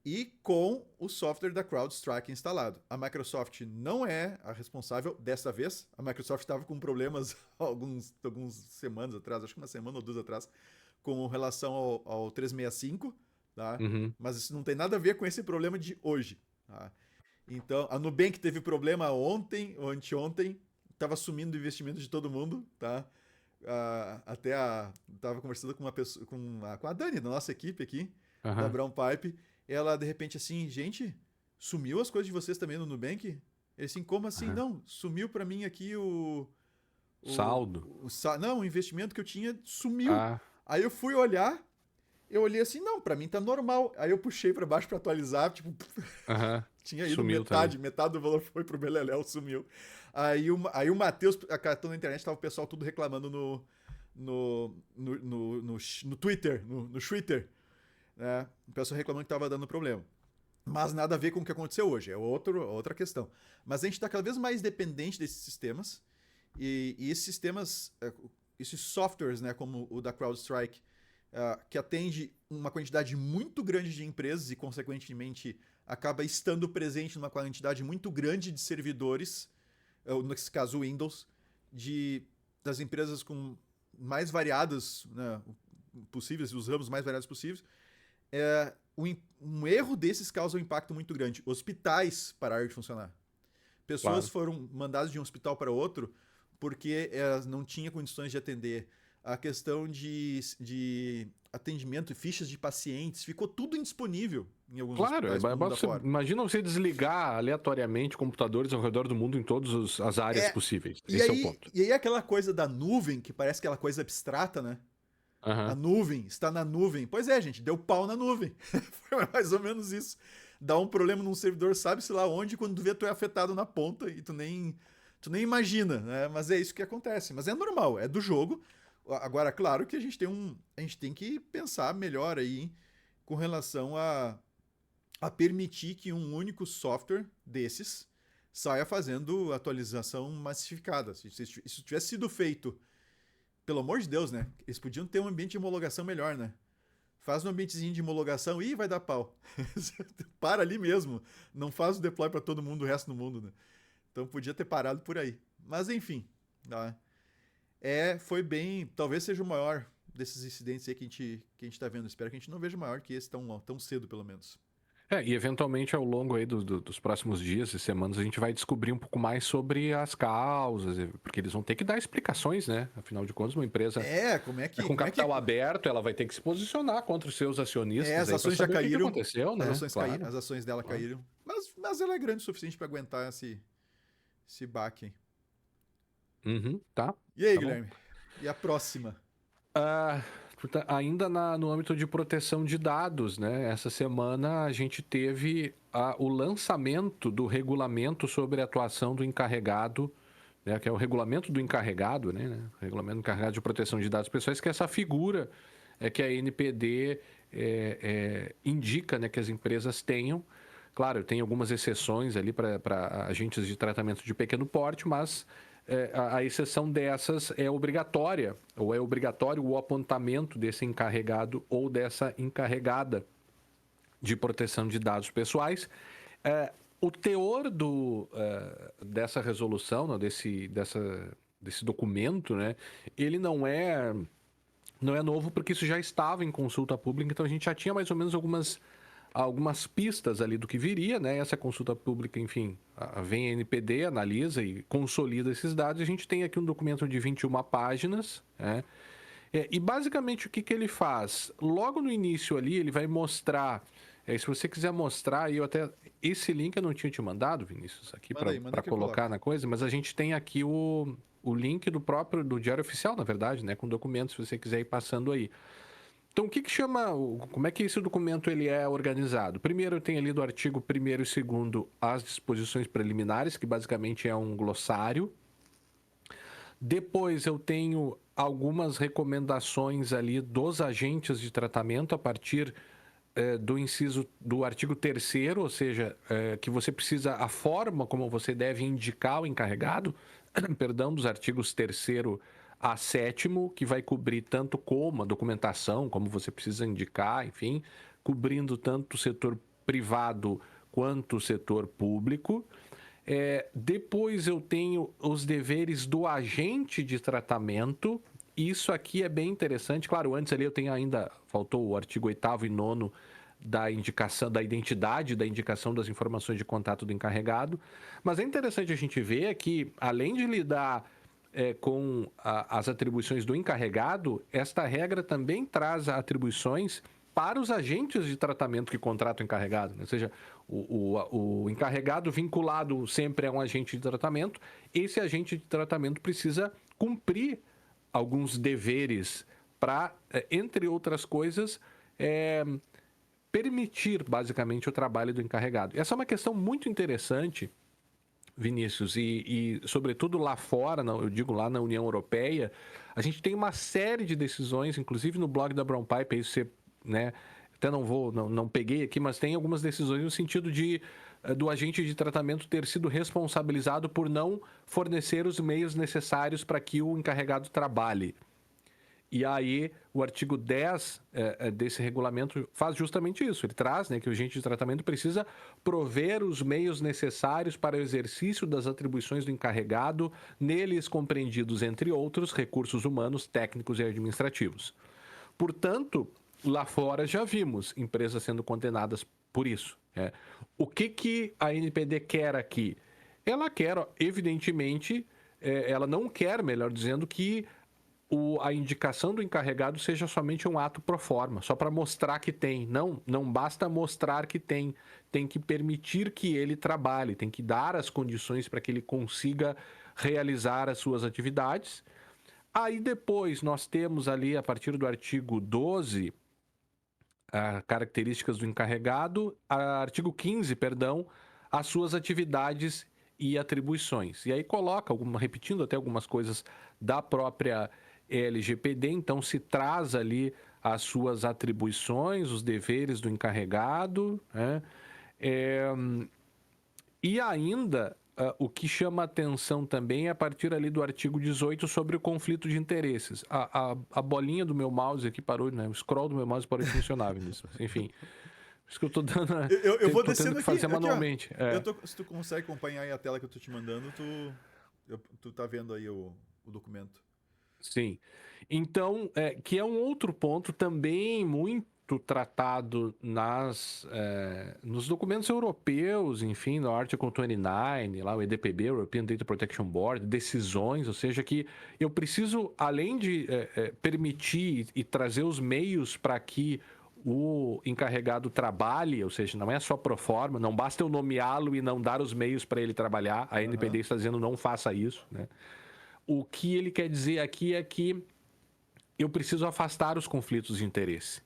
e com o software da CrowdStrike instalado. A Microsoft não é a responsável dessa vez. A Microsoft estava com problemas algumas semanas atrás, acho que uma semana ou duas atrás, com relação ao 365. Tá? Mas isso não tem nada a ver com esse problema de hoje. Tá? Então, a Nubank teve problema ontem ou anteontem, estava sumindo o investimento de todo mundo. Tá? Estava conversando com uma pessoa, com a Dani, da nossa equipe aqui, da Brown Pipe. Ela, de repente, assim, gente, sumiu as coisas de vocês também no Nubank? Ele assim, como assim? Não, sumiu para mim aqui o saldo. Não, o investimento que eu tinha sumiu. Aí eu fui olhar. Eu olhei assim, não, pra mim tá normal. Aí eu puxei pra baixo pra atualizar, tipo, tinha ido sumiu metade do valor foi pro Beleléu, sumiu. Aí o Matheus, catando na internet, tava o pessoal tudo reclamando no Twitter, no Twitter, né? O pessoal reclamando que tava dando problema. Mas nada a ver com o que aconteceu hoje, é outra questão. Mas a gente tá cada vez mais dependente desses sistemas, e esses sistemas, esses softwares, né, como o da CrowdStrike, que atende uma quantidade muito grande de empresas e, consequentemente, acaba estando presente numa quantidade muito grande de servidores, nesse caso Windows, das empresas com mais variadas, né, possíveis, os ramos mais variados possíveis. Um erro desses causa um impacto muito grande. Hospitais pararam de funcionar. Pessoas foram mandadas de um hospital para outro porque elas não tinham condições de atender. A questão de atendimento e fichas de pacientes, ficou tudo indisponível em alguns hospitais do mundo afora. Imagina você desligar aleatoriamente computadores ao redor do mundo em todas as áreas possíveis. Esse é o ponto. E aí aquela coisa da nuvem, que parece aquela coisa abstrata, né? A nuvem, está na nuvem. Pois é, gente, deu pau na nuvem. Foi mais ou menos isso. Dá um problema num servidor, sabe-se lá onde, quando tu vê, tu é afetado na ponta e tu nem imagina, né? Mas é isso que acontece. Mas é normal, é do jogo. Agora, claro que a gente tem que pensar melhor aí com relação a permitir que um único software desses saia fazendo atualização massificada. Se isso tivesse sido feito, pelo amor de Deus, né? Eles podiam ter um ambiente de homologação melhor, né? Faz um ambientezinho de homologação e vai dar pau. Para ali mesmo. Não faz o deploy para todo mundo, o resto do mundo, né? Então podia ter parado por aí. Mas enfim, tá? Foi bem, talvez seja o maior desses incidentes aí que a gente tá vendo. Espero que a gente não veja maior que esse tão cedo, pelo menos. E eventualmente ao longo aí dos próximos dias e semanas a gente vai descobrir um pouco mais sobre as causas, porque eles vão ter que dar explicações, né? Afinal de contas, uma empresa Como é com que capital aberto, ela vai ter que se posicionar contra os seus acionistas as aí para ações já saber o que caíram, aconteceu, né? as ações dela caíram, mas ela é grande o suficiente para aguentar esse baque. Uhum, tá. E aí, Tá bom. Guilherme? E a próxima? Ainda no âmbito de proteção de dados, né? Essa semana a gente teve o lançamento do regulamento sobre a atuação do encarregado, né? Que é o regulamento do encarregado, né? Regulamento do encarregado de proteção de dados pessoais, que é essa figura que a NPD indica, né, que as empresas tenham. Claro, tem algumas exceções ali para agentes de tratamento de pequeno porte, mas a exceção dessas é obrigatória, ou é obrigatório o apontamento desse encarregado ou dessa encarregada de proteção de dados pessoais. O teor dessa resolução, né, desse documento, né, ele não é novo porque isso já estava em consulta pública, então a gente já tinha mais ou menos algumas pistas ali do que viria, né? Essa consulta pública, enfim, vem a NPD, analisa e consolida esses dados. A gente tem aqui um documento de 21 páginas, né? E basicamente o que ele faz? Logo no início ali, ele vai mostrar. Se você quiser mostrar, esse link eu não tinha te mandado, Vinícius, aqui Manda para que eu colocar coloco. na coisa, mas a gente tem aqui o link do Diário Oficial, na verdade, né? Com documentos, se você quiser ir passando aí. Então, o que chama... Como é que esse documento ele é organizado? Primeiro, tem ali do artigo 1º e 2º as disposições preliminares, que basicamente é um glossário. Depois, eu tenho algumas recomendações ali dos agentes de tratamento a partir do inciso do artigo 3º, ou seja, que você precisa... A forma como você deve indicar o encarregado, perdão, dos artigos 3º a 7º, que vai cobrir tanto como a documentação, como você precisa indicar, enfim, cobrindo tanto o setor privado quanto o setor público. Depois eu tenho os deveres do agente de tratamento. Isso aqui é bem interessante. Claro, antes ali eu tenho ainda, faltou o artigo 8º e 9º da indicação, da identidade, da indicação das informações de contato do encarregado. Mas é interessante a gente ver que, além de lidar com as atribuições do encarregado, esta regra também traz atribuições para os agentes de tratamento que contratam o encarregado. Ou seja, o encarregado vinculado sempre a um agente de tratamento, esse agente de tratamento precisa cumprir alguns deveres para, entre outras coisas, permitir basicamente o trabalho do encarregado. Essa é uma questão muito interessante, Vinícius, e sobretudo lá fora, eu digo lá na União Europeia, a gente tem uma série de decisões, inclusive no blog da Brown Pipe, aí você, né, até não peguei aqui, mas tem algumas decisões no sentido do agente de tratamento ter sido responsabilizado por não fornecer os meios necessários para que o encarregado trabalhe. E aí, o artigo 10 desse regulamento faz justamente isso. Ele traz, né, que o agente de tratamento precisa prover os meios necessários para o exercício das atribuições do encarregado, neles compreendidos, entre outros, recursos humanos, técnicos e administrativos. Portanto, lá fora já vimos empresas sendo condenadas por isso. O que a NPD quer aqui? Ela quer, evidentemente, ela não quer, melhor dizendo, que a indicação do encarregado seja somente um ato pro forma, só para mostrar que tem. Não basta mostrar que tem que permitir que ele trabalhe, tem que dar as condições para que ele consiga realizar as suas atividades. Aí depois nós temos ali, a partir do artigo 12, características do encarregado, artigo 15, perdão, as suas atividades e atribuições. E aí coloca, repetindo até algumas coisas da própria LGPD, então se traz ali as suas atribuições, os deveres do encarregado, né? E ainda, o que chama atenção também é a partir ali do artigo 18 sobre o conflito de interesses. A bolinha do meu mouse aqui parou, né? O scroll do meu mouse parou de funcionar, Vinícius. Enfim, por isso que eu tô dando, Eu vou tô tendo descendo que aqui, fazer manualmente. se tu consegue acompanhar aí a tela que eu tô te mandando, tu tá vendo aí o documento. Sim. Então, que é um outro ponto também muito tratado nos documentos europeus, enfim, no Article 29, lá o EDPB, European Data Protection Board, decisões, ou seja, que eu preciso, além de permitir e trazer os meios para que o encarregado trabalhe, ou seja, não é só pro forma, não basta eu nomeá-lo e não dar os meios para ele trabalhar, a NPD está dizendo não faça isso, né? O que ele quer dizer aqui é que eu preciso afastar os conflitos de interesse.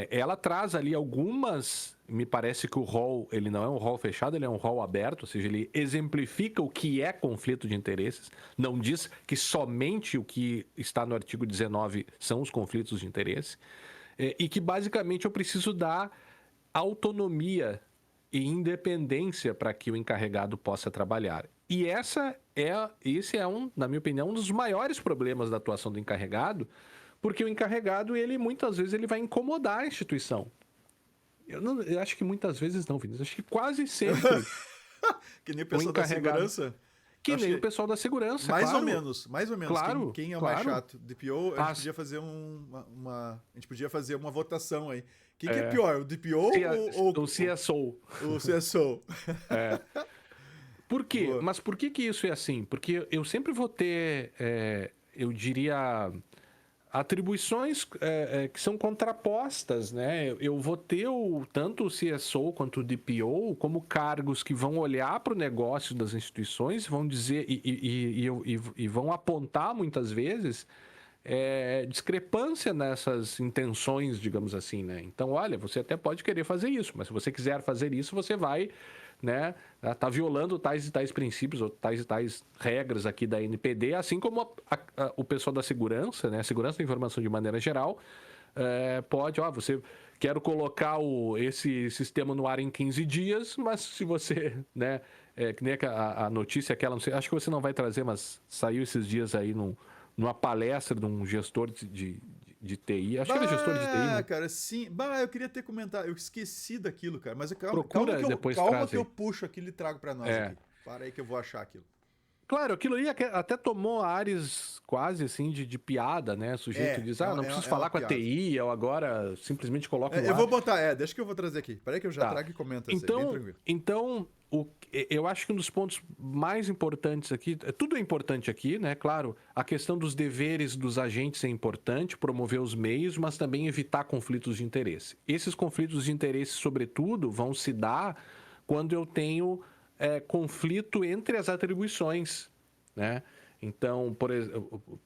Ela traz ali algumas, me parece que o rol, ele não é um rol fechado, ele é um rol aberto, ou seja, ele exemplifica o que é conflito de interesses, não diz que somente o que está no artigo 19 são os conflitos de interesse, e que basicamente eu preciso dar autonomia e independência para que o encarregado possa trabalhar. E esse é na minha opinião, um dos maiores problemas da atuação do encarregado, porque o encarregado, ele muitas vezes ele vai incomodar a instituição. Eu acho que muitas vezes não, Vinícius. Acho que quase sempre Que nem o o pessoal da encarregado. segurança. Que Acho nem que o pessoal da segurança, mais claro. ou menos, mais ou menos. Claro, Quem é o mais claro. chato? DPO, a gente podia fazer a gente podia fazer uma votação aí. Quem que é pior, o DPO ou o CSO? O CSO. Por quê? Boa. Mas por que isso é assim? Porque eu sempre vou ter, eu diria, atribuições que são contrapostas, né? Eu vou ter tanto o CSO quanto o DPO como cargos que vão olhar para o negócio das instituições, vão dizer e vão apontar muitas vezes discrepância nessas intenções, digamos assim, né? Então, olha, você até pode querer fazer isso, mas se você quiser fazer isso, você vai, né, tá violando tais e tais princípios ou tais e tais regras aqui da NPD, assim como o pessoal da segurança, né, segurança da informação de maneira geral, pode, você quero colocar esse sistema no ar em 15 dias, mas se você, né, que nem a notícia aquela, não sei, acho que você não vai trazer, mas saiu esses dias aí numa palestra de um gestor de TI, acho que ele é gestor de TI, né? Cara, sim. Eu queria ter comentado. Eu esqueci daquilo, cara. Mas Procura depois calma traz que eu aí. puxo aquilo e trago pra nós aqui. Para aí que eu vou achar aquilo. Claro, aquilo ali até tomou áreas quase assim de piada, né? O sujeito diz, não preciso uma falar com a piada. TI, eu agora simplesmente coloco no Eu ar. vou botar, deixa que eu vou trazer aqui. Peraí que eu já Tá. trago e comento assim, bem tranquilo. Então, eu acho que um dos pontos mais importantes aqui, tudo é importante aqui, né? Claro, a questão dos deveres dos agentes é importante, promover os meios, mas também evitar conflitos de interesse. Esses conflitos de interesse, sobretudo, vão se dar quando eu tenho conflito entre as atribuições, né? Então,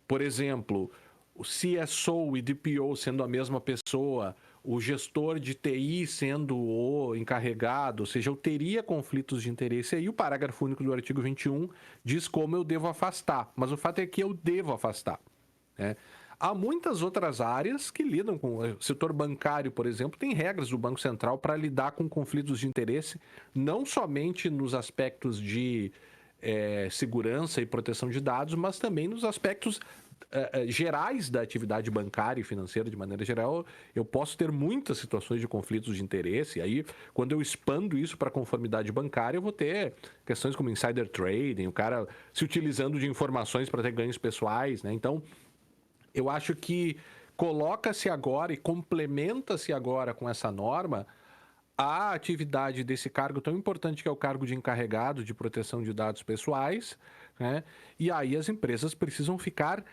por exemplo, o CSO e DPO sendo a mesma pessoa, o gestor de TI sendo o encarregado, ou seja, eu teria conflitos de interesse. Aí o parágrafo único do artigo 21 diz como eu devo afastar, mas o fato é que eu devo afastar, né? Há muitas outras áreas que lidam com o setor bancário, por exemplo, tem regras do Banco Central para lidar com conflitos de interesse, não somente nos aspectos de segurança e proteção de dados, mas também nos aspectos gerais da atividade bancária e financeira de maneira geral. Eu posso ter muitas situações de conflitos de interesse, e aí quando eu expando isso para a conformidade bancária, eu vou ter questões como insider trading, o cara se utilizando de informações para ter ganhos pessoais, né? Então, eu acho que coloca-se agora e complementa-se agora com essa norma a atividade desse cargo tão importante que é o cargo de encarregado de proteção de dados pessoais, né? E aí as empresas precisam ficar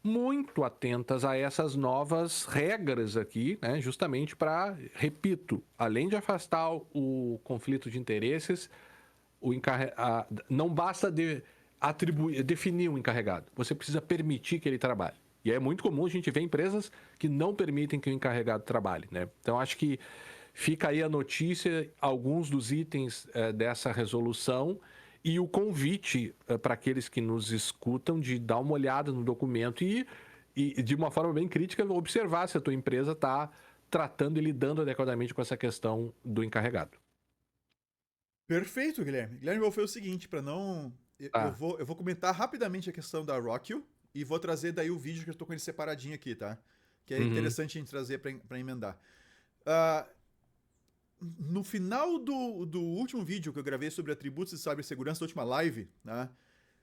muito atentas a essas novas regras aqui, né? Justamente para, repito, além de afastar o conflito de interesses, não basta definir o encarregado, você precisa permitir que ele trabalhe. E é muito comum a gente ver empresas que não permitem que o encarregado trabalhe, né? Então, acho que fica aí a notícia, alguns dos itens dessa resolução e o convite para aqueles que nos escutam de dar uma olhada no documento e de uma forma bem crítica, observar se a tua empresa está tratando e lidando adequadamente com essa questão do encarregado. Perfeito, Guilherme. Guilherme, eu vou fazer o seguinte, para não... Eu vou comentar rapidamente a questão da Rockio e vou trazer daí o vídeo que eu estou com ele separadinho aqui, tá? Que é interessante a gente trazer para emendar. No final do último vídeo que eu gravei sobre atributos de cibersegurança, da última live, né?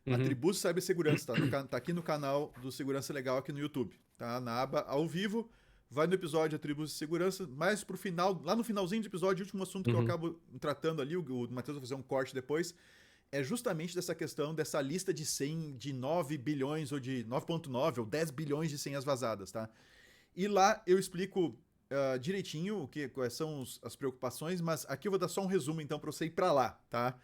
Uhum. Atributos de cibersegurança, tá aqui no canal do Segurança Legal aqui no YouTube, tá? Na aba ao vivo, vai no episódio Atributos de Segurança, mais pro final, lá no finalzinho do episódio, o último assunto que eu Uhum. acabo tratando ali, o Matheus vai fazer um corte depois, é justamente dessa questão dessa lista de 100, de 9 bilhões ou de 9.9 ou 10 bilhões de senhas vazadas, tá? E lá eu explico direitinho quais são as preocupações, mas aqui eu vou dar só um resumo então para você ir para lá, tá?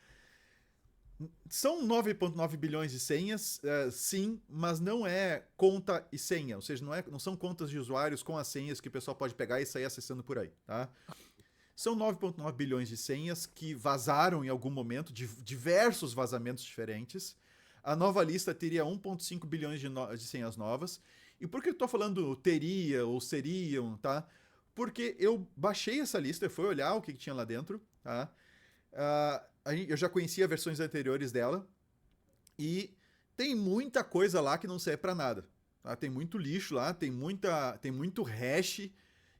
São 9.9 bilhões de senhas, sim, mas não é conta e senha, ou seja, não são contas de usuários com as senhas que o pessoal pode pegar e sair acessando por aí, tá? São 9.9 bilhões de senhas que vazaram em algum momento, diversos vazamentos diferentes. A nova lista teria 1.5 bilhões de senhas novas. E por que eu estou falando teria ou seriam, tá? Porque eu baixei essa lista, eu fui olhar o que tinha lá dentro, tá? Eu já conhecia versões anteriores dela e tem muita coisa lá que não serve para nada. Tá? Tem muito lixo lá, tem muito hash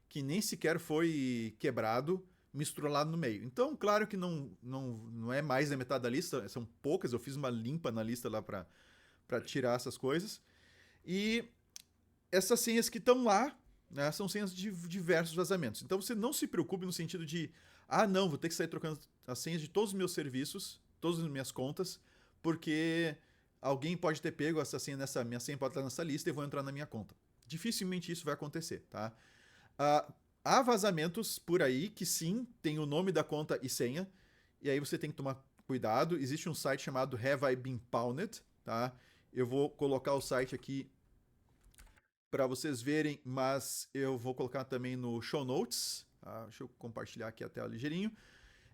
que nem sequer foi quebrado, misturado no meio. Então, claro que não é mais da metade da lista, são poucas, eu fiz uma limpa na lista lá para tirar essas coisas. E essas senhas que estão lá, né, são senhas de diversos vazamentos. Então você não se preocupe no sentido de, não, vou ter que sair trocando as senhas de todos os meus serviços, todas as minhas contas, porque alguém pode ter pego essa senha minha senha pode estar nessa lista e vou entrar na minha conta. Dificilmente isso vai acontecer, tá? Há vazamentos por aí que sim, tem o nome da conta e senha, e aí você tem que tomar cuidado. Existe um site chamado Have I Been Pwned, tá? Eu vou colocar o site aqui para vocês verem, mas eu vou colocar também no show notes. Tá? Deixa eu compartilhar aqui a tela ligeirinho.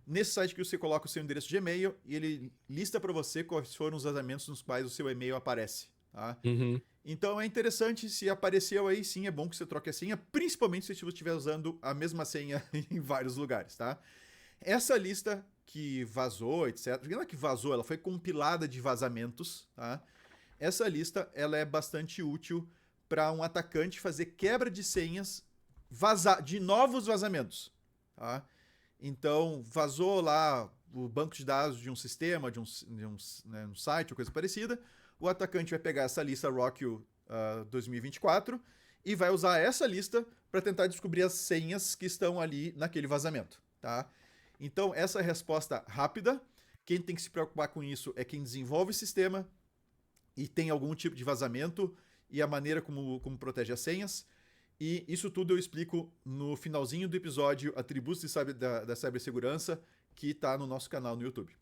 Nesse site que você coloca o seu endereço de e-mail e ele lista para você quais foram os vazamentos nos quais o seu e-mail aparece. Tá? Uhum. Então é interessante, se apareceu aí, sim, é bom que você troque a senha, principalmente se você estiver usando a mesma senha em vários lugares, tá? Essa lista que vazou, etc. Não é que vazou, ela foi compilada de vazamentos, tá? Essa lista, ela é bastante útil para um atacante fazer quebra de senhas de novos vazamentos, tá? Então, vazou lá o banco de dados de um sistema, de um site ou coisa parecida, o atacante vai pegar essa lista Rockwell 2024 e vai usar essa lista para tentar descobrir as senhas que estão ali naquele vazamento, tá? Então, essa é a resposta rápida. Quem tem que se preocupar com isso é quem desenvolve o sistema e tem algum tipo de vazamento e a maneira como protege as senhas. E isso tudo eu explico no finalzinho do episódio Atributos da Cibersegurança, que está no nosso canal no YouTube.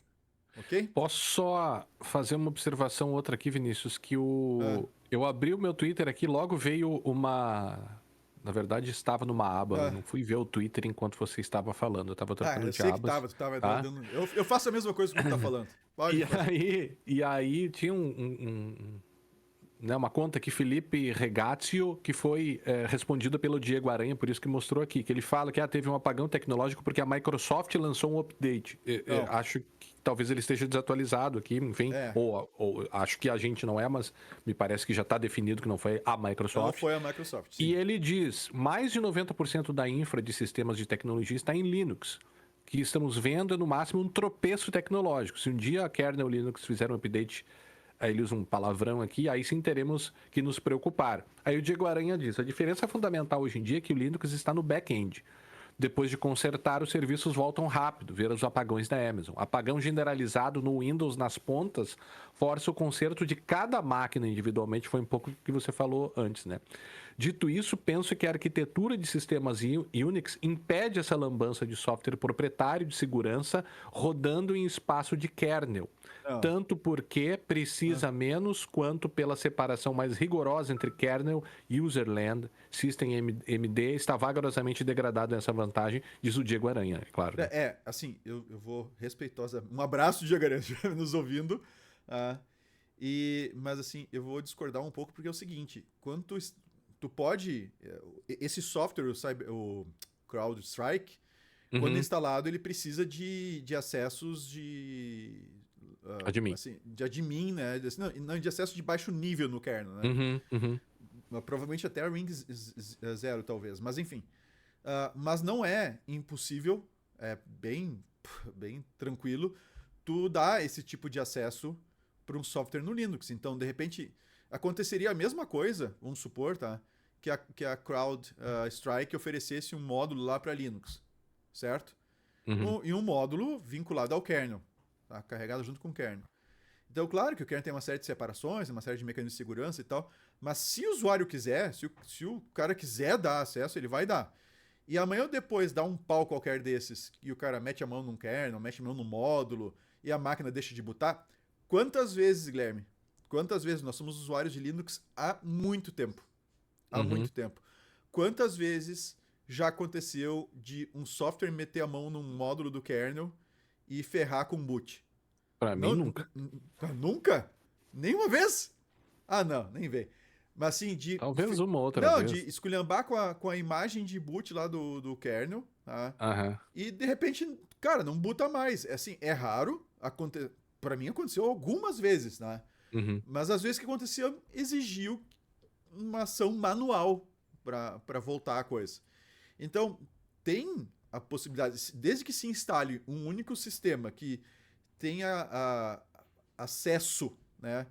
Ok? Posso só fazer uma observação outra aqui, Vinícius, que eu abri o meu Twitter aqui, logo veio uma... Na verdade, estava numa aba, eu não fui ver o Twitter enquanto você estava falando, eu estava trocando eu de sei que abas. tu tava Tá? dando... Eu faço a mesma coisa que tu tá falando. Pode. E aí tinha né, uma conta aqui, Felipe Regatio, que foi respondida pelo Diego Aranha, por isso que mostrou aqui, que ele fala que teve um apagão tecnológico porque a Microsoft lançou um update. Acho que talvez ele esteja desatualizado aqui, enfim, ou acho que a gente não é, mas me parece que já está definido que não foi a Microsoft. Não foi a Microsoft, sim. E ele diz, mais de 90% da infra de sistemas de tecnologia está em Linux. Que estamos vendo no máximo um tropeço tecnológico. Se um dia a kernel Linux fizer um update, aí ele usa um palavrão aqui, aí sim teremos que nos preocupar. Aí o Diego Aranha diz, a diferença fundamental hoje em dia é que o Linux está no back-end. Depois de consertar, os serviços voltam rápido, ver os apagões da Amazon. Apagão generalizado no Windows nas pontas força o conserto de cada máquina individualmente, foi um pouco o que você falou antes, né? Dito isso, penso que a arquitetura de sistemas Unix impede essa lambança de software proprietário de segurança rodando em espaço de kernel. Tanto porque precisa menos, quanto pela separação mais rigorosa entre kernel e userland, systemd está vagarosamente degradado nessa vantagem, diz o Diego Aranha, é claro. Né? Assim, eu vou respeitosa. Um abraço, Diego Aranha, nos ouvindo. Mas assim, eu vou discordar um pouco porque é o seguinte, tu pode... Esse software, o CrowdStrike, quando instalado, ele precisa de acessos de... admin. Assim, de admin, né? Não, de acesso de baixo nível no kernel, né? Provavelmente até a Ring 0, talvez. Mas enfim. Mas não é impossível, é bem tranquilo, tu dar esse tipo de acesso um software no Linux. Então, de repente, aconteceria a mesma coisa, vamos supor, tá? Que a CrowdStrike oferecesse um módulo lá para Linux, certo? Uhum. E um módulo vinculado ao kernel, tá? Carregado junto com o kernel. Então, claro que o kernel tem uma série de separações, uma série de mecanismos de segurança e tal, mas se o usuário quiser, se o cara quiser dar acesso, ele vai dar. E amanhã ou depois dá um pau qualquer desses e o cara mete a mão num kernel, mete a mão num módulo e a máquina deixa de botar. Quantas vezes, Guilherme? Quantas vezes? Nós somos usuários de Linux há muito tempo. Há Uhum. muito tempo. Quantas vezes já aconteceu de um software meter a mão num módulo do kernel e ferrar com boot? Pra mim, Não, nunca. nunca? Nenhuma vez? Ah, não, nem vê. Mas assim, Talvez uma outra não, de vez. esculhambar com a imagem de boot lá do kernel, tá? Aham. E de repente, cara, não boota mais. É assim, é raro. Pra mim aconteceu algumas vezes, né? Uhum. Mas às vezes que acontecia exigiu uma ação manual para voltar a coisa. Então, tem a possibilidade, desde que se instale um único sistema que tenha acesso, né,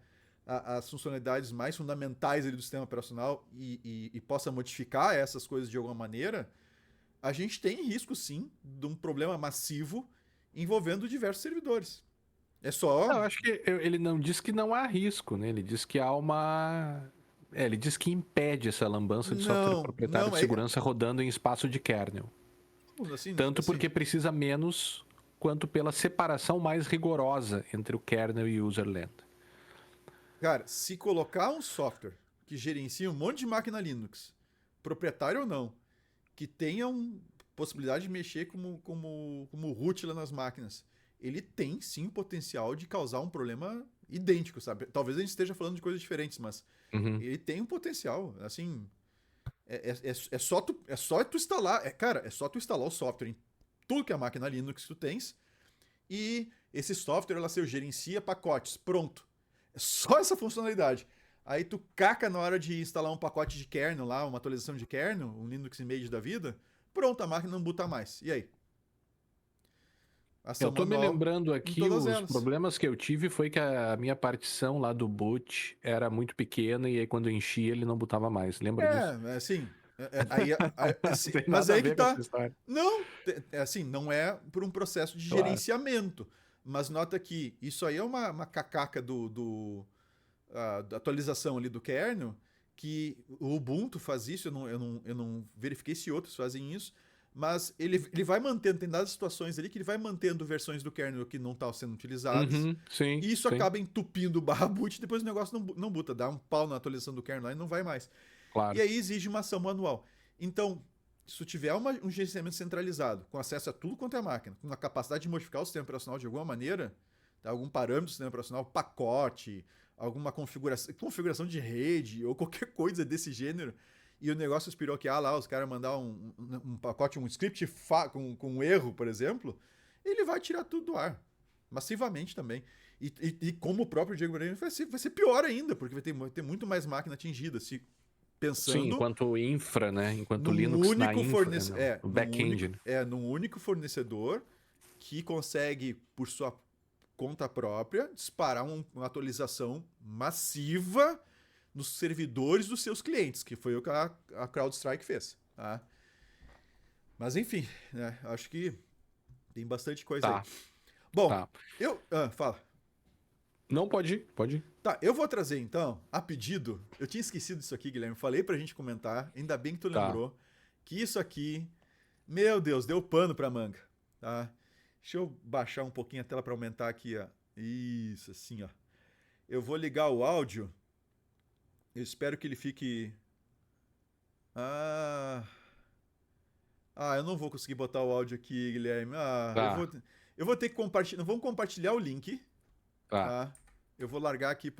às funcionalidades mais fundamentais ali do sistema operacional e possa modificar essas coisas de alguma maneira, a gente tem risco, sim, de um problema massivo envolvendo diversos servidores. É Não, só... eu acho que ele não diz que não há risco, né? Ele diz que há uma. Ele diz que impede essa lambança de software Não, proprietário não, de é... segurança rodando em espaço de kernel. Tanto Assim, porque precisa menos, quanto pela separação mais rigorosa entre o kernel e o userland. cara, se colocar um software que gerencia um monte de máquina Linux, proprietário ou não, que tenha possibilidade de mexer como root lá nas máquinas, ele tem sim o potencial de causar um problema idêntico, sabe? Talvez a gente esteja falando de coisas diferentes, mas Uhum. ele tem um potencial, assim, é só tu instalar, cara, é só tu instalar o software em tudo que é a máquina Linux que tu tens e esse software ela se gerencia pacotes, pronto. É só essa funcionalidade. Aí tu caca na hora de instalar um pacote de kernel lá, uma atualização de kernel, um Linux Image da vida, pronto, a máquina não boota mais. E aí? Eu Ação tô me manual lembrando em aqui, todas os elas. problemas que eu tive foi que a minha partição lá do boot era muito pequena e aí quando eu enchia ele não botava mais. Lembra disso? Assim, Não tem mas nada a aí que ver com essa tá. história. Não, assim, não é por um processo de Claro. gerenciamento. Mas nota que isso aí é uma cacaca da atualização ali do kernel, que o Ubuntu faz isso, eu não verifiquei se outros fazem isso, mas ele vai mantendo, tem dadas situações ali que ele vai mantendo versões do kernel que não estão sendo utilizadas, Uhum, sim, e isso sim, acaba entupindo o barra boot, e depois o negócio não boota, dá um pau na atualização do kernel lá e não vai mais. E claro. aí exige uma ação manual. Então, se tu tiver um gerenciamento centralizado, com acesso a tudo quanto é máquina, com a capacidade de modificar o sistema operacional de alguma maneira, tá? Algum parâmetro do sistema operacional, pacote, alguma configuração de rede ou qualquer coisa desse gênero, e o negócio espiroquear lá, os caras mandar um pacote, um script com um erro, por exemplo, ele vai tirar tudo do ar. Massivamente também. E como o próprio Diego Moreira vai ser pior ainda, porque vai ter muito mais máquina atingida. Se Sim, pensando enquanto infra, né? Enquanto num Linux na único infra, fornecedor, no back-end. num único fornecedor que consegue, por sua conta própria, disparar uma atualização massiva nos servidores dos seus clientes, que foi o que a CrowdStrike fez, tá? Mas enfim, né? Acho que tem bastante coisa aí. Tá, Bom, tá. fala. Não, pode ir, pode ir. Tá, eu vou trazer então, a pedido. Eu tinha esquecido disso aqui, Guilherme. Falei pra gente comentar, ainda bem que tu Tá. lembrou, que isso aqui, meu Deus, deu pano pra manga, tá? Deixa eu baixar um pouquinho a tela pra aumentar aqui, ó. Isso, assim, ó. Eu vou ligar o áudio. Eu espero que ele fique. Ah. Ah, eu não vou conseguir botar o áudio aqui, Guilherme. Tá, Eu vou ter que compartilhar. Vamos compartilhar o link, tá. tá? Eu vou largar aqui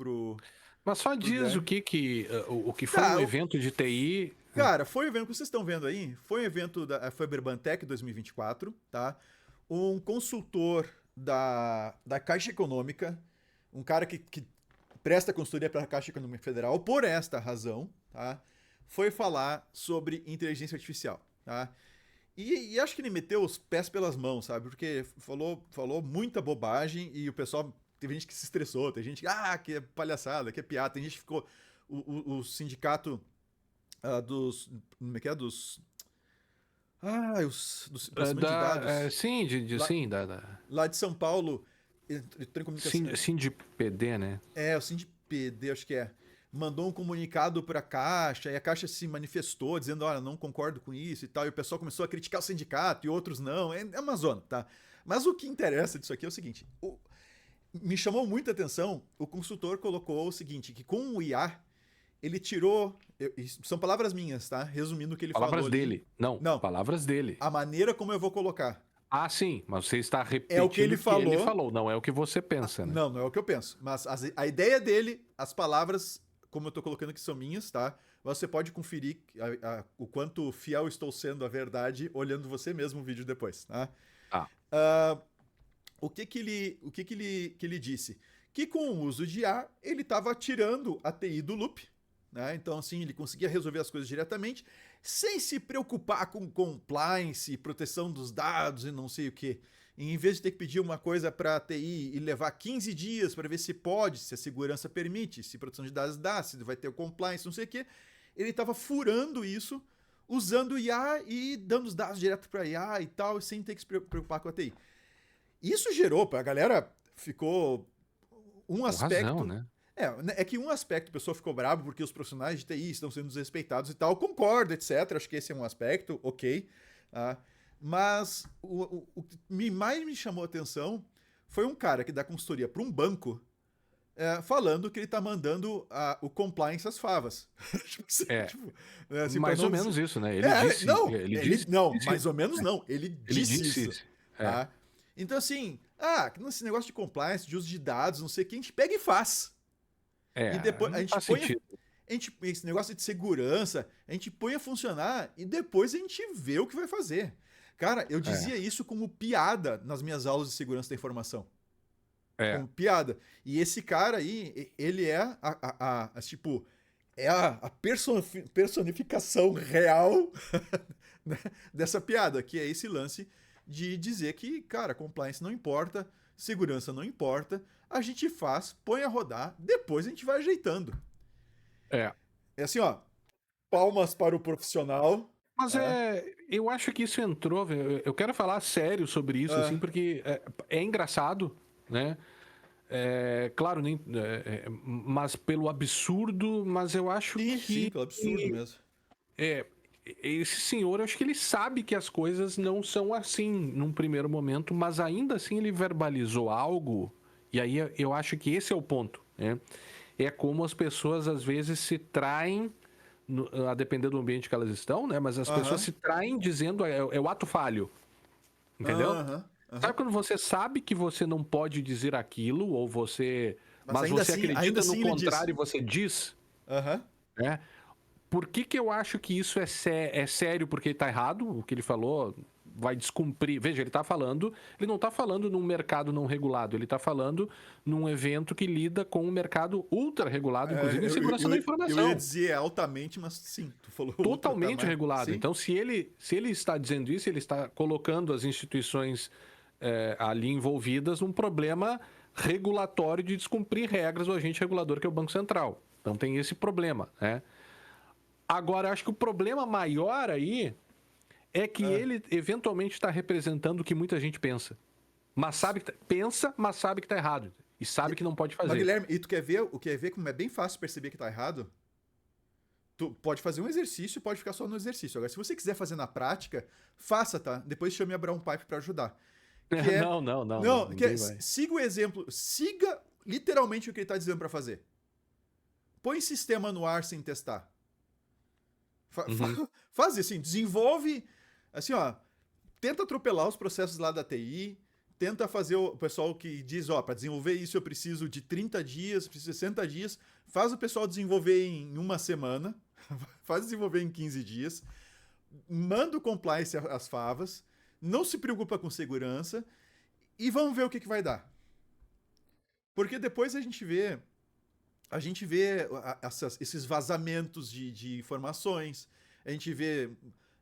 Mas só pro diz Guilherme. o que foi Tá, um evento de TI. cara, foi o evento que vocês estão vendo aí. Foi um evento da Feberbantec 2024, tá? Um consultor da Caixa Econômica, um cara que presta consultoria para a Caixa Econômica Federal, por esta razão, tá? Foi falar sobre inteligência artificial, tá? Acho que ele meteu os pés pelas mãos, sabe? Porque falou muita bobagem e o pessoal teve gente que se estressou, tem gente que é palhaçada, que é piada, tem gente que ficou... O sindicato dos... Como é que é? Dos processamento de dados Sim, lá, sim, lá de São Paulo, entrou em comunicação... sim, de PD, né? O SindPD, acho que é. Mandou um comunicado para a Caixa, e a Caixa se manifestou, dizendo, olha, não concordo com isso e tal, e o pessoal começou a criticar o sindicato, e outros não, é uma zona, tá? Mas o que interessa disso aqui é o seguinte, me chamou muita atenção, o consultor colocou o seguinte, que com o IA, ele tirou, são palavras minhas, tá? Resumindo o que ele Palavras falou dele. ali. Não, Não, palavras dele. a maneira como eu vou colocar. Ah, sim, mas você está É o que repetindo ele o que ele falou. falou, não é o que você pensa, né? Não, não é o que eu penso. Mas a ideia dele, as palavras, como eu tô colocando aqui, são minhas, tá? Você pode conferir o quanto fiel estou sendo à verdade olhando você mesmo o vídeo depois, tá? Ah, Ah, que ele disse? Que com o uso de IA, ele estava tirando a TI do loop, né? Então, assim, ele conseguia resolver as coisas diretamente, sem se preocupar com compliance, proteção dos dados e não sei o que. Em vez de ter que pedir uma coisa para a TI e levar 15 dias para ver se pode, se a segurança permite, se proteção de dados dá, se vai ter o compliance, não sei o que, ele estava furando isso, usando IA e dando os dados direto para IA e tal, sem ter que se preocupar com a TI. Isso gerou, a galera ficou um com aspecto. razão, né? É que um aspecto, a pessoa ficou bravo porque os profissionais de TI estão sendo desrespeitados e tal, concordo, etc. Acho que esse é um aspecto, ok. Mas o que mais me chamou a atenção foi um cara que dá consultoria para um banco falando que ele tá mandando o compliance às favas. Tipo assim, É, assim, mais ou menos isso, né? Ele disse, ele disse, não, mais ou menos não. Ele ele disse disse isso. isso. É, Tá? Então, assim, nesse negócio de compliance, de uso de dados, não sei o que, a gente pega e faz. E depois a não gente faz põe. sentido. Esse negócio de segurança, a gente põe a funcionar e depois a gente vê o que vai fazer. Cara, eu É, dizia isso como piada nas minhas aulas de segurança da informação. é, Como piada. E esse cara aí, ele é tipo, é a personificação real né, dessa piada, que é esse lance de dizer que, cara, compliance não importa, segurança não importa, a gente faz, põe a rodar, depois a gente vai ajeitando. é. É assim, ó, palmas para o profissional. Mas É. eu acho que isso entrou, velho, eu quero falar sério sobre isso, assim, porque é engraçado, né? Claro, mas pelo absurdo, mas eu acho Sim, que pelo absurdo mesmo. é, esse senhor, eu acho que ele sabe que as coisas não são assim num primeiro momento, mas ainda assim ele verbalizou algo, e aí eu acho que esse é o ponto, né? É como as pessoas às vezes se traem, a depender do ambiente que elas estão, né? Mas as pessoas Aham, se traem dizendo é o ato falho, entendeu? aham, Sabe aham. quando você sabe que você não pode dizer aquilo, ou Mas mas você ainda acredita no assim ele contrário diz. e você diz, Aham. né? Por que que eu acho que isso é sério? Porque está errado, o que ele falou vai descumprir. Veja, ele não está falando num mercado não regulado, ele está falando num evento que lida com um mercado ultra regulado, inclusive em segurança da Eu ia informação. dizer altamente, mas sim, tu falou ultra, tá Totalmente mais. regulado. Sim. Então, se ele está dizendo isso, ele está colocando as instituições ali envolvidas num problema regulatório de descumprir regras do agente regulador, que é o Banco Central. Então, tem esse problema, né? Agora, acho que o problema maior aí é que Ah. ele eventualmente está representando o que muita gente pensa. Mas sabe que pensa, mas sabe que está errado. E sabe que não pode Mas, fazer. Guilherme, e tu quer ver como é bem fácil perceber que tá errado? Tu pode fazer um exercício, pode ficar só no exercício. Agora, se você quiser fazer na prática, faça, tá? Depois chame a Brown Pipe para ajudar. Que é. Não, não, não, não. Não, que é, Ninguém vai. siga o exemplo, siga literalmente o que ele tá dizendo para fazer. Põe sistema no ar sem testar. Uhum. Faz assim, desenvolve, assim, ó, tenta atropelar os processos lá da TI, tenta fazer o pessoal que diz, ó, para desenvolver isso eu preciso de 30 dias, preciso de 60 dias, faz o pessoal desenvolver em uma semana, faz desenvolver em 15 dias, manda o compliance às favas, não se preocupa com segurança e vamos ver o que vai dar. Porque depois a gente vê esses vazamentos de informações, a gente vê,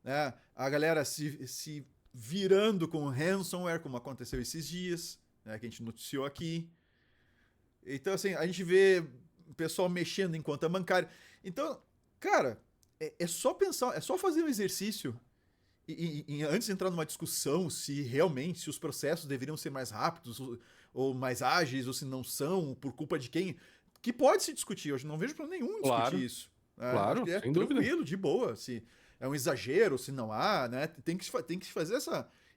né, a galera se virando com ransomware, como aconteceu esses dias, né, que a gente noticiou aqui. Então, assim, a gente vê o pessoal mexendo em conta bancária. Então, cara, é só pensar, é só fazer um exercício e antes de entrar numa discussão se realmente se os processos deveriam ser mais rápidos ou mais ágeis ou se não são, por culpa de quem, que pode se discutir. Eu não vejo problema nenhum em discutir Claro, isso. Acho claro, que é sem dúvida. tranquilo, de boa. Se é um exagero, se não há, né? Tem que se fazer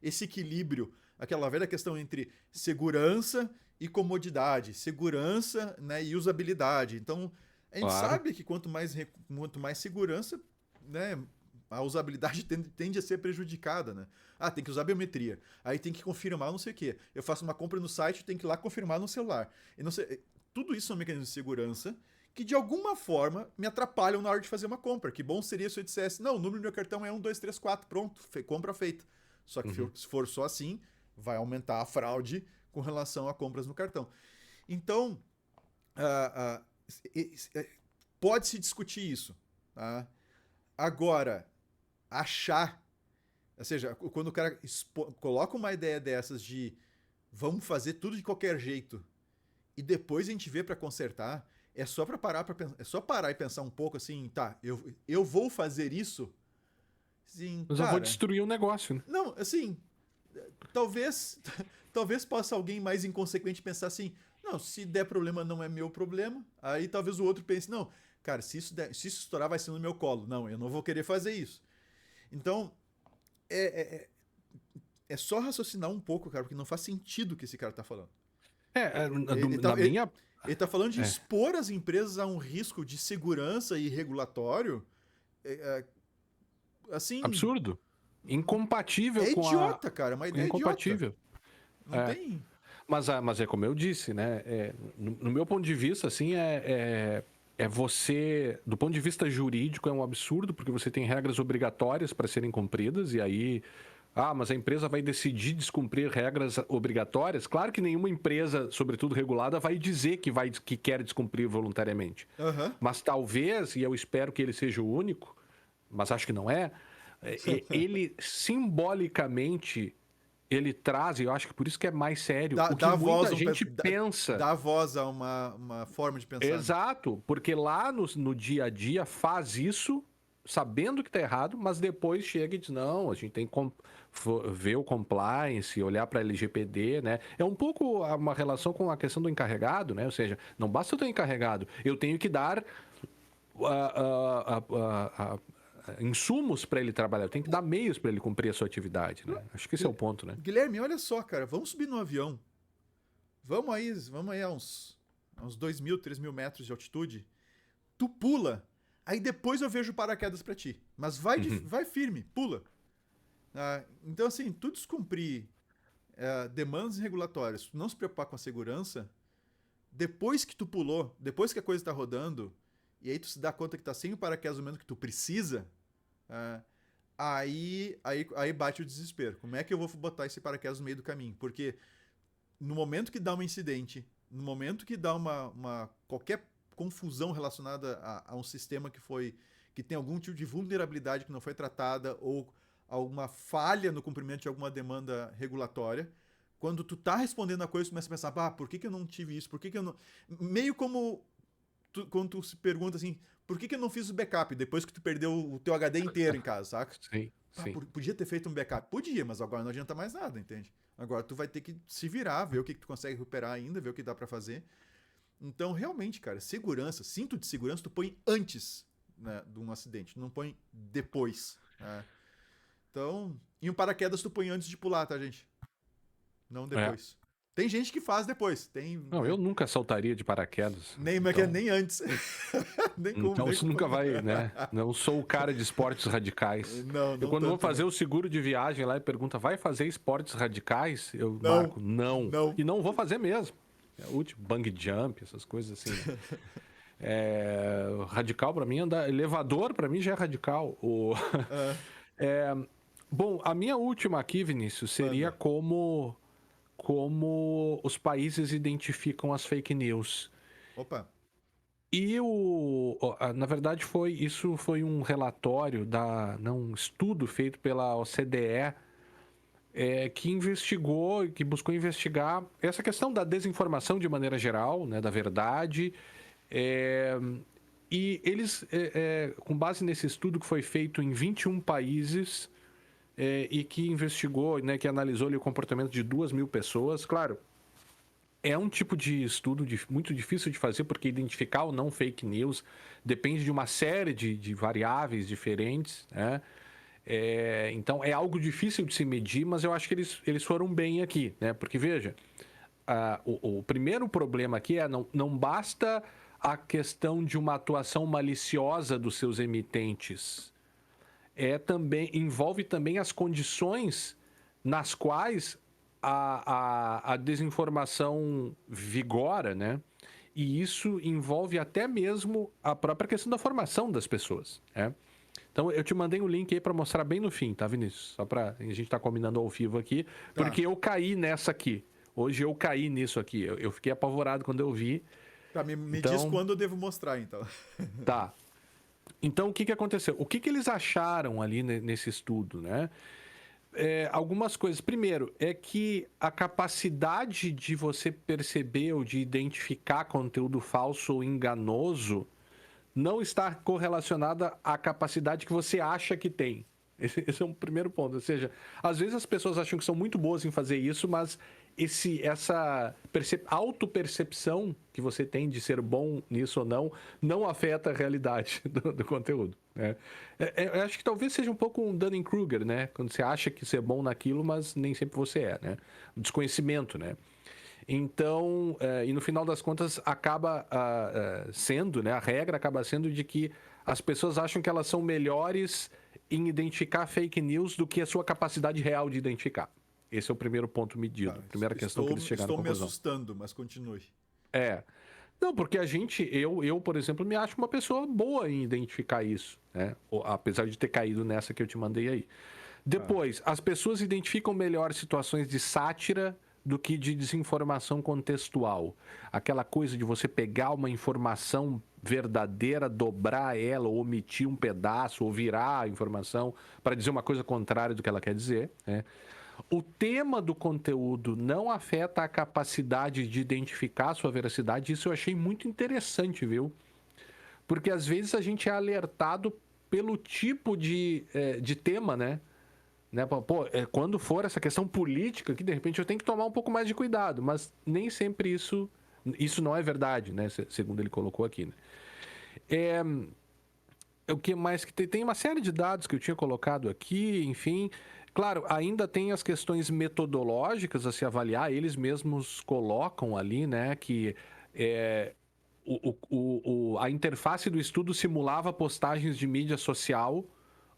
esse equilíbrio, aquela velha questão entre segurança e comodidade, segurança, né, e usabilidade. Então, a gente Claro. sabe que quanto mais segurança, né, a usabilidade tende a ser prejudicada, né? Ah, tem que usar biometria. Aí tem que confirmar não sei o quê. Eu faço uma compra no site, tem que ir lá confirmar no celular. E não sei, tudo isso são mecanismos de segurança que de alguma forma me atrapalham na hora de fazer uma compra. Que bom seria se eu dissesse, não, o número do meu cartão é 1234, pronto, compra feita. Só que Uhum. se for só assim, vai aumentar a fraude com relação a compras no cartão. Então, ah, ah, pode-se discutir isso. Tá? Agora, achar, ou seja, quando o cara coloca uma ideia dessas de vamos fazer tudo de qualquer jeito e depois a gente vê para consertar, é só para é só parar e pensar um pouco assim, tá, eu vou fazer isso? Sim, Mas eu vou cara. destruir o negócio, né? Não, assim, talvez talvez possa alguém mais inconsequente pensar assim, não, se der problema não é meu problema. Aí talvez o outro pense, não, cara, se isso estourar vai ser no meu colo. Não, eu não vou querer fazer isso. Então, é, é, é só raciocinar um pouco, cara, porque não faz sentido o que esse cara tá falando. Ele tá, Na minha. ele tá falando de É, expor as empresas a um risco de segurança e regulatório, é, assim, absurdo. Incompatível é com a. idiota, cara, é uma ideia idiota. Incompatível. Não É. tem. Mas é como eu disse, né? No meu ponto de vista, assim, é você. Do ponto de vista jurídico, é um absurdo, porque você tem regras obrigatórias para serem cumpridas, e aí. Ah, mas a empresa vai decidir descumprir regras obrigatórias? Claro que nenhuma empresa, sobretudo regulada, vai dizer que quer descumprir voluntariamente. Aham. Mas talvez, e eu espero que ele seja o único, mas acho que não é, ele simbolicamente ele traz, e eu acho que por isso que é mais sério, Dá, o que dá voz muita a um, gente pensa. dá voz a uma forma de pensar, né? Exato, porque lá no dia a dia faz isso sabendo que está errado, mas depois chega e diz, não, a gente tem que ver o compliance, olhar para a LGPD, né? É um pouco uma relação com a questão do encarregado, né? Ou seja, não basta eu ter encarregado, eu tenho que dar insumos para ele trabalhar, eu tenho que dar meios para ele cumprir a sua atividade, né? Acho que esse é o ponto, né? Guilherme, olha só, cara, vamos subir no avião. Vamos aí a uns 2.000, 3.000 metros de altitude. Tu pula, aí depois eu vejo paraquedas pra ti. Mas Uhum. vai firme, pula. Então, assim, tu descumprir demandas regulatórias, tu não se preocupar com a segurança, depois que tu pulou, depois que a coisa tá rodando, e aí tu se dá conta que tá sem o paraquedas no momento que tu precisa, ah, aí bate o desespero. Como é que eu vou botar esse paraquedas no meio do caminho? Porque no momento que dá um incidente, no momento que dá qualquer confusão relacionada a um sistema que tem algum tipo de vulnerabilidade que não foi tratada ou alguma falha no cumprimento de alguma demanda regulatória, quando tu tá respondendo a coisa, tu começa a pensar, por que eu não tive isso? Por que eu não. Meio como quando tu se pergunta assim, por que eu não fiz o backup depois que tu perdeu o teu HD inteiro em casa, saca? Sim, sim. Podia ter feito um backup? Podia, mas agora não adianta mais nada, entende? Agora tu vai ter que se virar, ver o que tu consegue recuperar ainda, ver o que dá para fazer. Então, realmente, cara, segurança, cinto de segurança tu põe antes, né, de um acidente, não põe depois, né? Então, e um paraquedas tu põe antes de pular, tá, gente? Não É. depois. Tem gente que faz depois, tem, Não, né? eu nunca saltaria de paraquedas. Nem antes. Então nem isso como. nunca vai, né? Não sou o cara de esportes radicais. Não, Eu não quando vou tanto fazer também. o seguro de viagem lá e pergunta, vai fazer esportes radicais? Eu Não, marco, não. não. E não vou fazer mesmo. É o último, bungee jump, essas coisas assim, né? Radical para mim, andar, elevador para mim já é radical. Ah, Bom, a minha última aqui, Vinícius, seria manda. como os países identificam as fake news. Opa. Na verdade, foi um relatório um estudo feito pela OCDE que investigou, que buscou investigar essa questão da desinformação de maneira geral, né, da verdade. E eles, com base nesse estudo que foi feito em 21 países e que investigou, né, que analisou ali, o comportamento de 2.000 pessoas, claro, é um tipo de estudo muito difícil de fazer, porque identificar ou não fake news depende de uma série de variáveis diferentes, né? Então, é algo difícil de se medir, mas eu acho que eles foram bem aqui, né? Porque, veja, o primeiro problema aqui não basta a questão de uma atuação maliciosa dos seus emitentes. Envolve também as condições nas quais a desinformação vigora, né? E isso envolve até mesmo a própria questão da formação das pessoas, né? Então, eu te mandei um link aí para mostrar bem no fim, tá, Vinícius? Só para a gente tá combinando ao vivo aqui, porque eu caí nessa aqui. Hoje eu caí nisso aqui. Eu fiquei apavorado quando eu vi. Tá, me Então, diz quando eu devo mostrar, então. Tá. Então, o que aconteceu? O que eles acharam ali nesse estudo, né? Algumas coisas. Primeiro, é que a capacidade de você perceber ou de identificar conteúdo falso ou enganoso não está correlacionada à capacidade que você acha que tem. Esse é um primeiro ponto. Ou seja, às vezes as pessoas acham que são muito boas em fazer isso, mas essa autopercepção que você tem de ser bom nisso ou não afeta a realidade do conteúdo, né? Eu acho que talvez seja um pouco um Dunning-Kruger, né? Quando você acha que você é bom naquilo, mas nem sempre você é, né? O desconhecimento, né? Então, e no final das contas, acaba sendo, né? A regra acaba sendo de que as pessoas acham que elas são melhores em identificar fake news do que a sua capacidade real de identificar. Esse é o primeiro ponto medido, Tá, primeira questão que eles chegaram à estou me conclusão. assustando, mas continue. Não, porque eu, por exemplo, me acho uma pessoa boa em identificar isso, né? Apesar de ter caído nessa que eu te mandei aí. Depois, as pessoas identificam melhor situações de sátira do que de desinformação contextual. Aquela coisa de você pegar uma informação verdadeira, dobrar ela, ou omitir um pedaço, ou virar a informação para dizer uma coisa contrária do que ela quer dizer, né? O tema do conteúdo não afeta a capacidade de identificar a sua veracidade. Isso eu achei muito interessante, viu? Porque às vezes a gente é alertado pelo tipo de tema, né? Pô, quando for essa questão política, que de repente eu tenho que tomar um pouco mais de cuidado, mas nem sempre isso não é verdade, né? Segundo ele colocou aqui, né? O que mais que tem uma série de dados que eu tinha colocado aqui, enfim. Claro, ainda tem as questões metodológicas a se avaliar, eles mesmos colocam ali, né, que a interface do estudo simulava postagens de mídia social,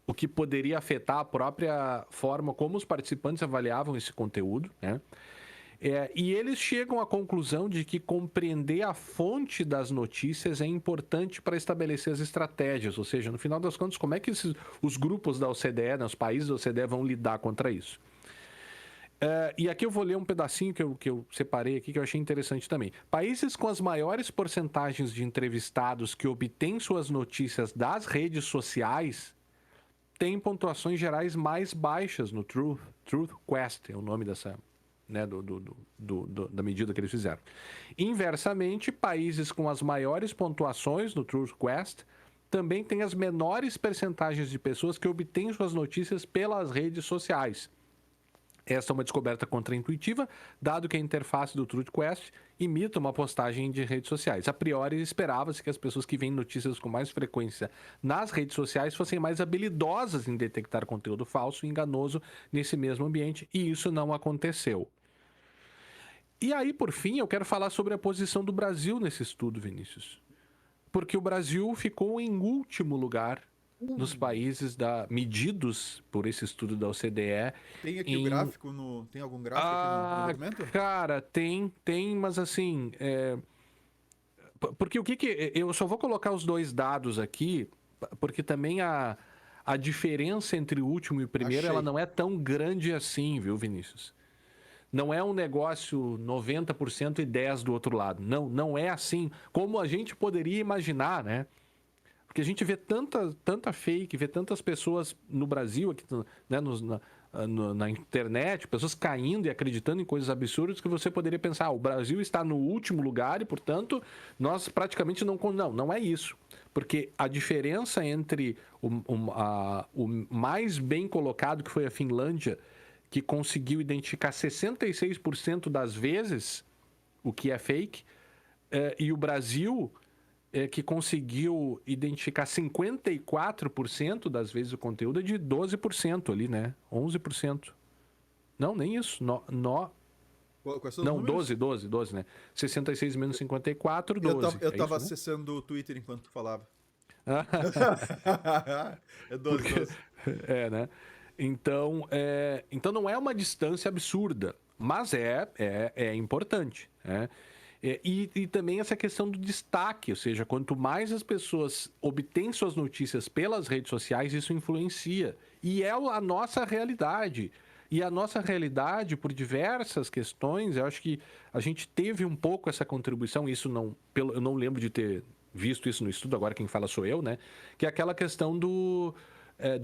o que poderia afetar a própria forma como os participantes avaliavam esse conteúdo, né? E eles chegam à conclusão de que compreender a fonte das notícias é importante para estabelecer as estratégias, ou seja, no final das contas, como é que os grupos da OCDE, né, os países da OCDE vão lidar contra isso. E aqui eu vou ler um pedacinho que eu separei aqui, que eu achei interessante também. Países com as maiores porcentagens de entrevistados que obtêm suas notícias das redes sociais têm pontuações gerais mais baixas no Truth Quest, é o nome dessa... Né, da medida que eles fizeram. Inversamente, países com as maiores pontuações no Truth Quest também têm as menores percentagens de pessoas que obtêm suas notícias pelas redes sociais. Essa é uma descoberta contraintuitiva, dado que a interface do Truth Quest imita uma postagem de redes sociais. A priori, esperava-se que as pessoas que veem notícias com mais frequência nas redes sociais fossem mais habilidosas em detectar conteúdo falso e enganoso nesse mesmo ambiente, e isso não aconteceu. E aí, por fim, eu quero falar sobre a posição do Brasil nesse estudo, Vinícius. Porque o Brasil ficou em último lugar nos países medidos por esse estudo da OCDE. Tem aqui o gráfico tem algum gráfico aqui no documento? Cara, tem, mas assim... Porque eu só vou colocar os dois dados aqui, porque também a diferença entre o último e o primeiro, ela não é tão grande assim, viu, Vinícius? Não é um negócio 90% e 10% do outro lado. Não é assim como a gente poderia imaginar, né? Porque a gente vê tanta fake, vê tantas pessoas no Brasil, aqui, né, na internet, pessoas caindo e acreditando em coisas absurdas que você poderia pensar, o Brasil está no último lugar e, portanto, nós praticamente não... Não é isso. Porque a diferença entre o mais bem colocado, que foi a Finlândia, que conseguiu identificar 66% das vezes o que é fake, e o Brasil, que conseguiu identificar 54% das vezes o conteúdo, é de 12% ali, né? 11%. Não, nem isso. Quais são os Não, números? 12, né? 66 menos 54, 12. Eu tava isso, né? acessando o Twitter enquanto tu falava. É 12, Porque, 12. né? Então não é uma distância absurda, mas é importante, né? E também essa questão do destaque, ou seja, quanto mais as pessoas obtêm suas notícias pelas redes sociais, isso influencia. E é a nossa realidade. E a nossa realidade, por diversas questões, eu acho que a gente teve um pouco essa contribuição, eu não lembro de ter visto isso no estudo, agora quem fala sou eu, né? Que é aquela questão do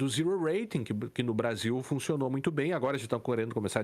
zero rating, que no Brasil funcionou muito bem. Agora já estão querendo começar a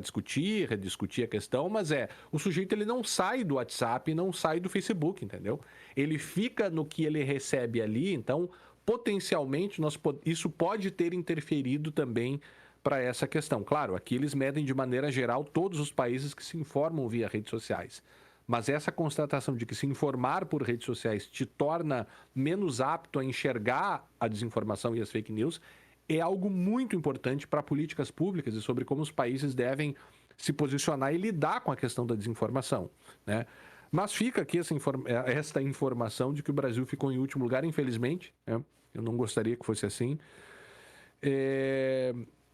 rediscutir a questão, mas o sujeito ele não sai do WhatsApp, não sai do Facebook, entendeu? Ele fica no que ele recebe ali, então potencialmente isso pode ter interferido também para essa questão. Claro, aqui eles medem de maneira geral todos os países que se informam via redes sociais. Mas essa constatação de que se informar por redes sociais te torna menos apto a enxergar a desinformação e as fake news é algo muito importante para políticas públicas e sobre como os países devem se posicionar e lidar com a questão da desinformação, né? Mas fica aqui esta informação de que o Brasil ficou em último lugar, infelizmente, né? Eu não gostaria que fosse assim.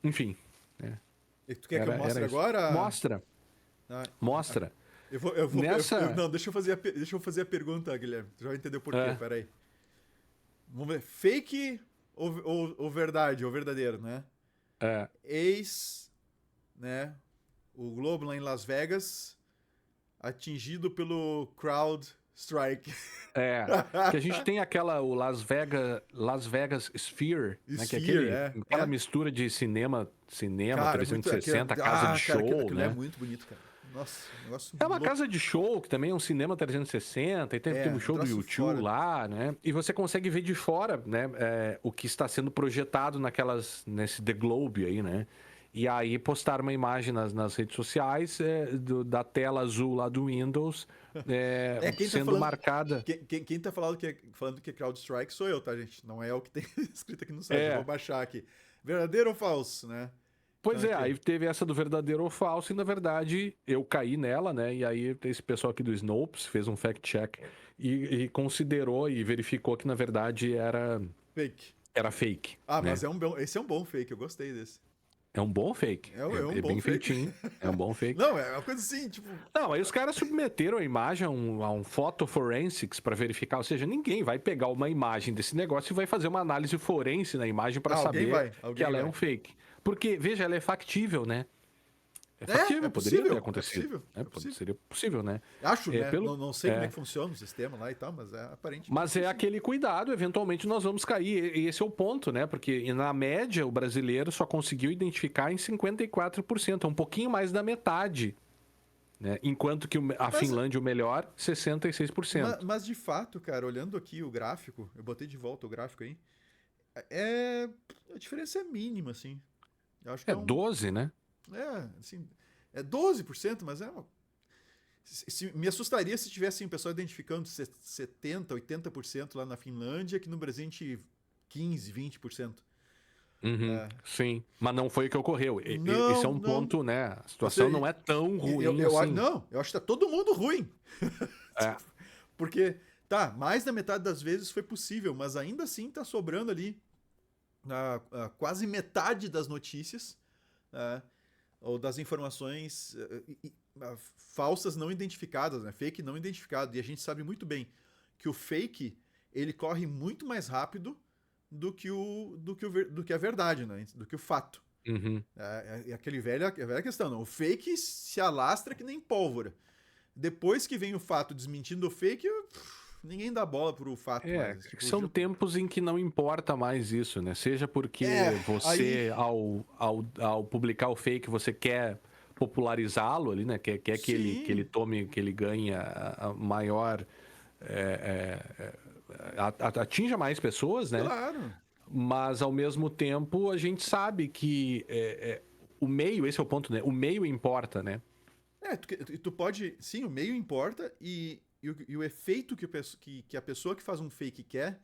Enfim. E tu quer que eu mostre agora? Mostra. Ah, Mostra. Nessa... Não, deixa eu fazer a pergunta, Guilherme. Tu já vai entender o porquê, peraí. Vamos ver. Fake ou verdade, ou verdadeiro, né? Né? O Globo lá em Las Vegas atingido pelo CrowdStrike. Que a gente tem o Las Vegas Sphere, né? Que é aquela mistura de cinema, cara, 360, casa de show, aquilo né? É muito bonito, cara. Nossa, negócio uma casa de show, que também é um cinema 360, e tem um show do YouTube lá, né? E você consegue ver de fora, né? O que está sendo projetado nesse The Globe aí, né? E aí postaram uma imagem nas redes sociais da tela azul lá do Windows sendo marcada. Quem tá falando que é CrowdStrike sou eu, tá, gente? Não é o que tem escrito aqui no site. Eu vou baixar aqui. Verdadeiro ou falso, né? Pois aí teve essa do verdadeiro ou falso, e na verdade eu caí nela, né? E aí esse pessoal aqui do Snopes fez um fact-check e considerou e verificou que na verdade era fake. Era fake. Mas esse é um bom fake, eu gostei desse. É um bom fake. É um bom bem fake. Feitinho. É um bom fake. Não, é uma coisa assim, tipo... Não, aí os caras submeteram a imagem a um photo forensics para verificar. Ou seja, ninguém vai pegar uma imagem desse negócio e vai fazer uma análise forense na imagem para saber que ela é um fake. Porque, veja, ela é factível, né? É factível, poderia ter acontecido. Seria possível, né? Acho, né? Não sei como é que funciona o sistema lá e tal, mas aparentemente... Mas aquele cuidado, eventualmente nós vamos cair. E esse é o ponto, né? Porque, na média, o brasileiro só conseguiu identificar em 54%, um pouquinho mais da metade. Né? Enquanto que a Finlândia, o melhor, 66%. Mas, de fato, cara, olhando aqui o gráfico, eu botei de volta o gráfico aí, a diferença é mínima, assim. Eu acho que 12, né? Assim, é 12%, mas me assustaria se tivesse o pessoal identificando 70%, 80% lá na Finlândia, que no Brasil a gente 15%, 20%. Sim, mas não foi o que ocorreu. Esse é um ponto, né? A situação não é tão ruim assim. Não, eu acho que tá todo mundo ruim. Porque, mais da metade das vezes foi possível, mas ainda assim tá sobrando ali quase metade das notícias, ou das informações falsas não identificadas, né? Fake não identificado. E a gente sabe muito bem que o fake ele corre muito mais rápido do que a verdade, né? Do que o fato. É aquela velha questão. Não? O fake se alastra que nem pólvora. Depois que vem o fato desmentindo o fake, ninguém dá bola pro fato mais. Tipo, são tempos em que não importa mais isso, né? Seja porque você, ao publicar o fake, você quer popularizá-lo ali, né? Quer que ele tome, que ele ganhe a maior... atinja mais pessoas, né? Claro. Mas, ao mesmo tempo, a gente sabe que o meio, esse é o ponto, né? O meio importa, né? Tu pode... Sim, o meio importa e o efeito que a pessoa que faz um fake quer,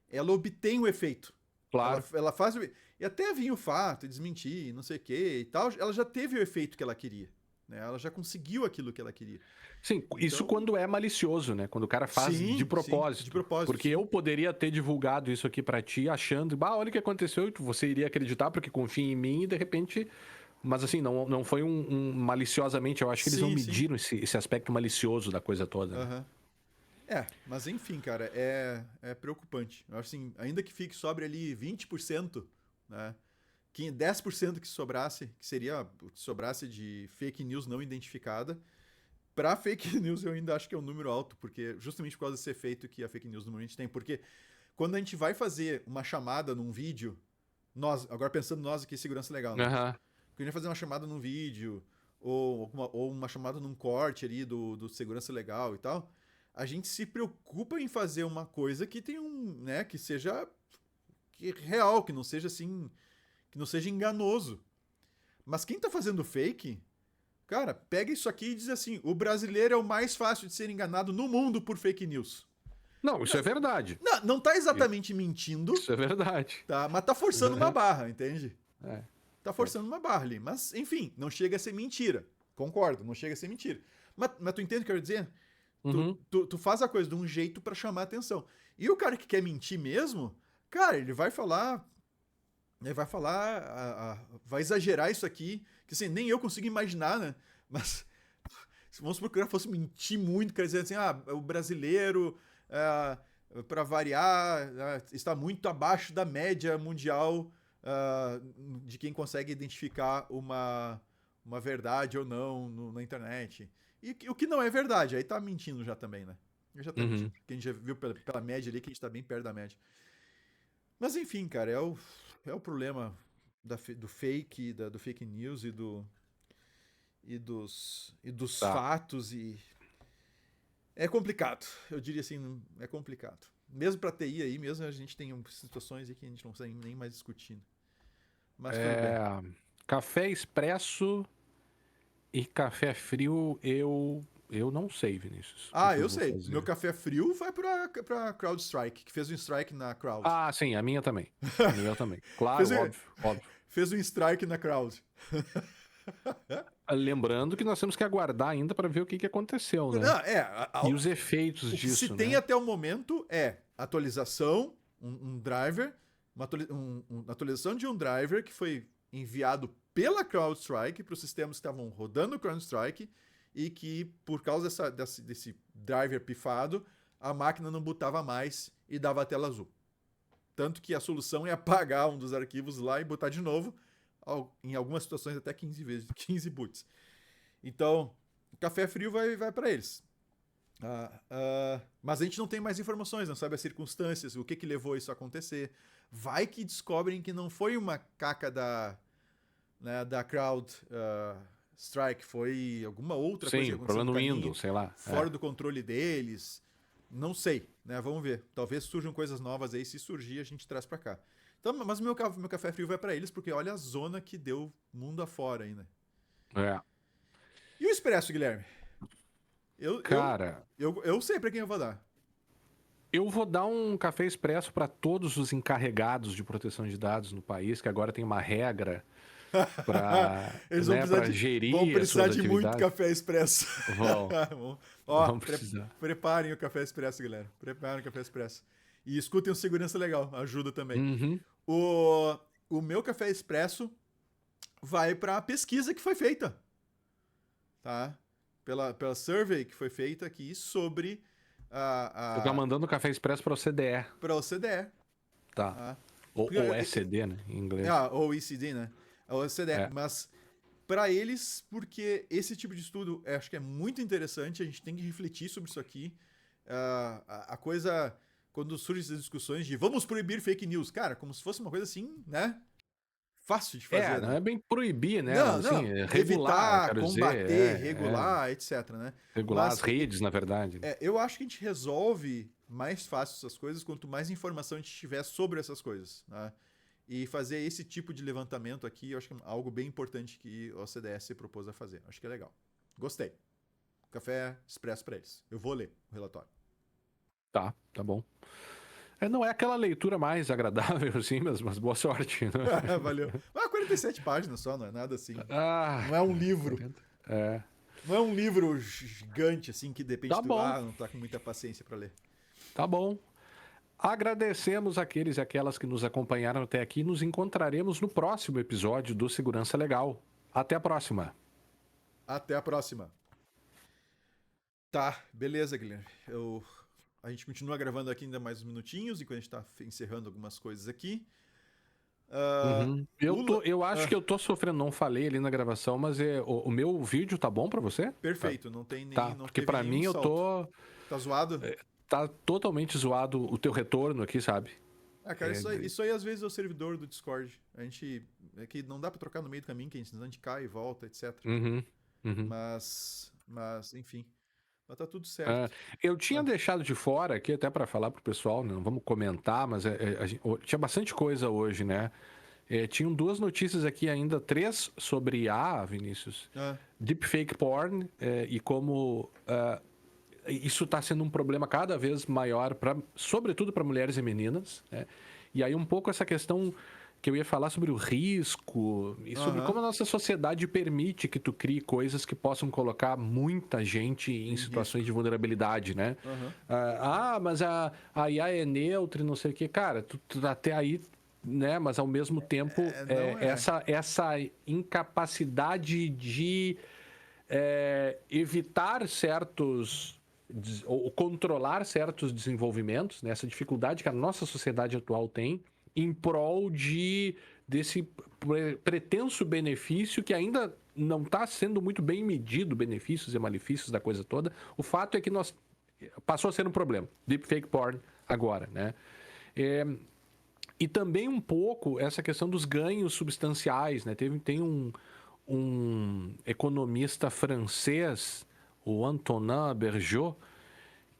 ela obtém o efeito. Claro. Ela faz... E até vir o fato, desmentir, não sei o que e tal, ela já teve o efeito que ela queria. Né? Ela já conseguiu aquilo que ela queria. Sim, isso quando é malicioso, né? Quando o cara faz de propósito. Sim, de propósito. Porque eu poderia ter divulgado isso aqui pra ti, achando, olha o que aconteceu, e você iria acreditar porque confia em mim e de repente... Mas assim, não foi um maliciosamente, eu acho que eles não mediram esse aspecto malicioso da coisa toda. Né? Mas enfim, cara, é preocupante. Eu acho assim, ainda que fique sobre ali 20%, né? 10% que sobrasse, que sobrasse de fake news não identificada. Pra fake news eu ainda acho que é um número alto, porque justamente por causa desse efeito que a fake news normalmente tem. Porque quando a gente vai fazer uma chamada num vídeo, agora pensando nós aqui, segurança legal, né? Uhum. Quando a gente vai fazer uma chamada num vídeo, ou uma chamada num corte ali do segurança legal e tal, a gente se preocupa em fazer uma coisa que tem né, que seja real, que não seja assim, que não seja enganoso. Mas quem tá fazendo fake, cara, pega isso aqui e diz assim: o brasileiro é o mais fácil de ser enganado no mundo por fake news. Não, isso é verdade. Não tá exatamente mentindo. Isso é verdade. Tá, mas tá forçando uma barra, entende? É. Tá forçando uma barra ali. Mas, enfim, não chega a ser mentira. Concordo, não chega a ser mentira. Mas tu entende o que eu quero dizer? Uhum. Tu faz a coisa de um jeito pra chamar atenção. E o cara que quer mentir mesmo, cara, ele vai falar. Ele vai falar. Vai exagerar isso aqui. Que assim, nem eu consigo imaginar, né? Mas. Vamos supor que o cara fosse mentir muito, quer dizer assim, o brasileiro, para variar, está muito abaixo da média mundial de quem consegue identificar uma verdade ou não na internet. E o que não é verdade, aí tá mentindo já também, né? Já tá mentindo, porque a gente já viu pela média ali que a gente tá bem perto da média. Mas enfim, cara, é o problema do fake, do fake news e dos fatos e é complicado, eu diria assim, é complicado. Mesmo pra TI aí, mesmo a gente tem situações aí que a gente não consegue nem mais discutindo. Mas tudo bem. Café expresso e café frio eu não sei, Vinícius. Eu sei. Fazer? Meu café frio vai pra CrowdStrike, que fez um strike na Crowd. Sim, a minha também. A minha também. Claro, óbvio. Fez um strike na Crowd. Lembrando que nós temos que aguardar ainda para ver o que aconteceu, né? E os efeitos disso. O que se tem até o momento é atualização, um driver, uma atualização de um driver que foi enviado pela CrowdStrike para os sistemas que estavam rodando o CrowdStrike e que, por causa desse driver pifado, a máquina não bootava mais e dava a tela azul. Tanto que a solução é apagar um dos arquivos lá e botar de novo, em algumas situações até 15 boots. Então, o café frio vai para eles. Mas a gente não tem mais informações, não sabe as circunstâncias, o que levou isso a acontecer. Vai que descobrem que não foi uma caca da CrowdStrike, foi alguma outra coisa que aconteceu no Windows, sei lá. Fora do controle deles. Não sei, né? Vamos ver. Talvez surjam coisas novas aí, se surgir a gente traz para cá. Então, mas meu café frio vai para eles, porque olha a zona que deu mundo afora ainda. E o expresso, Guilherme? Eu sei para quem eu vou dar. Eu vou dar um café expresso para todos os encarregados de proteção de dados no país, que agora tem uma regra para gerir vão precisar de atividades. muito café expresso. Vão precisar. Preparem o café expresso, galera. Preparem o café expresso. E escutem o Segurança Legal, ajuda também. Uhum. O meu café expresso vai para a pesquisa que foi feita. Tá? Pela survey que foi feita aqui sobre Você tá mandando o café expresso para o CDE. Para o CDE. Tá. Ou ECD, né? Em inglês. Ou ECD, né? Ou CDE. Mas para eles, porque esse tipo de estudo acho que é muito interessante, a gente tem que refletir sobre isso aqui. a coisa, quando surgem essas discussões de vamos proibir fake news, cara, como se fosse uma coisa assim, né? Fácil de fazer, Não né? é bem proibir, né? Não, Mas assim, não, regular, eu evitar, quero dizer, combater, regular, etc, né? regular as Mas redes, na verdade. eu acho que a gente resolve mais fácil essas coisas quanto mais informação a gente tiver sobre essas coisas, né? E fazer esse tipo de levantamento aqui, eu acho que é algo bem importante que o CDS se propôs a fazer. Acho que é legal. Gostei. Café expresso para eles. Eu vou ler o relatório. Tá bom. Não é aquela leitura mais agradável, assim, mas boa sorte. Né? Valeu. Mas 47 páginas só, não é nada assim. Ah, Não é um livro. 40. É. Não é um livro gigante, assim, que de repente Tá tu bom, não tá com muita paciência para ler. tá bom. Agradecemos aqueles e aquelas que nos acompanharam até aqui. Nos encontraremos no próximo episódio do Segurança Legal. Até a próxima. Até a próxima. Tá, beleza, Guilherme. A gente continua gravando aqui ainda mais uns minutinhos, enquanto a gente tá encerrando algumas coisas aqui. Uhum. Eu acho que eu tô sofrendo, não falei ali na gravação, mas o meu vídeo tá bom pra você? Perfeito, não tem nem, Tá, não porque teve pra nenhum mim eu salto. tô. Tá zoado? Tá totalmente zoado o teu retorno aqui, sabe? Ah, cara, isso aí às vezes é o servidor do Discord. A gente. É que não dá pra trocar no meio do caminho, que a gente cai e volta, etc. Uhum, uhum. Mas, enfim. Mas tá tudo É, certo. eu tinha Ah, deixado de fora aqui, até para falar pro pessoal, não vamos comentar, mas tinha bastante coisa hoje, né? Tinham duas notícias aqui ainda, três sobre Vinícius. ah, Deepfake porn e como isso está sendo um problema cada vez maior, sobretudo para mulheres e meninas. Né? E aí um pouco essa questão que eu ia falar sobre o risco e sobre como a nossa sociedade permite que tu crie coisas que possam colocar muita gente em situações risco. de vulnerabilidade, né? Aham. Mas a IA é neutra e não sei o quê. Cara, tu até aí, né? Mas ao mesmo tempo, Não é. essa incapacidade de evitar certos ou controlar certos desenvolvimentos, né? Essa dificuldade que a nossa sociedade atual tem em prol desse pretenso benefício que ainda não está sendo muito bem medido, benefícios e malefícios da coisa toda. O fato é que passou a ser um problema. Deepfake porn agora, né? E também um pouco essa questão dos ganhos substanciais, né? Tem um economista francês, o Antonin Bergeot,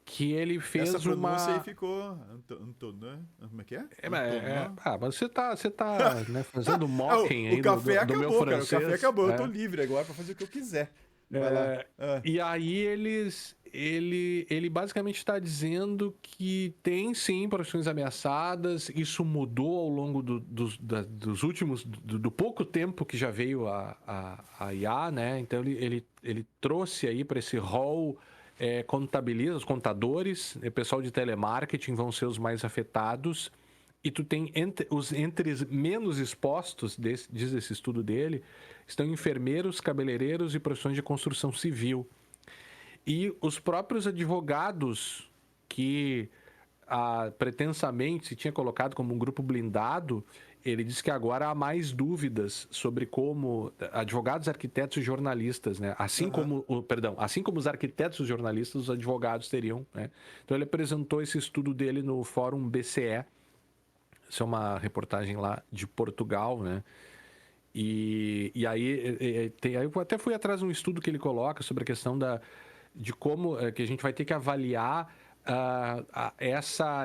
que ele Essa fez pronúncia aí uma. ficou. Antonin. Como é que é? Antonin. Mas você tá né, fazendo mocking O aí café do meu acabou, cara. O café francês. acabou. Eu tô livre agora pra fazer o que eu quiser. Vai lá. E aí ele basicamente está dizendo que tem sim profissões ameaçadas, isso mudou ao longo dos últimos, do pouco tempo que já veio a IA, né? Então ele trouxe aí para esse rol contabiliza, os contadores, o pessoal de telemarketing vão ser os mais afetados. E tu tem entre os menos expostos, diz esse estudo dele, estão enfermeiros, cabeleireiros e profissões de construção civil. E os próprios advogados que pretensamente se tinha colocado como um grupo blindado, ele diz que agora há mais dúvidas sobre como advogados, arquitetos e jornalistas, né? Assim como os arquitetos e os jornalistas, os advogados teriam, né? Então ele apresentou esse estudo dele no Fórum BCE. Isso é uma reportagem lá de Portugal, né? E aí, eu até fui atrás de um estudo que ele coloca sobre a questão de como que a gente vai ter que avaliar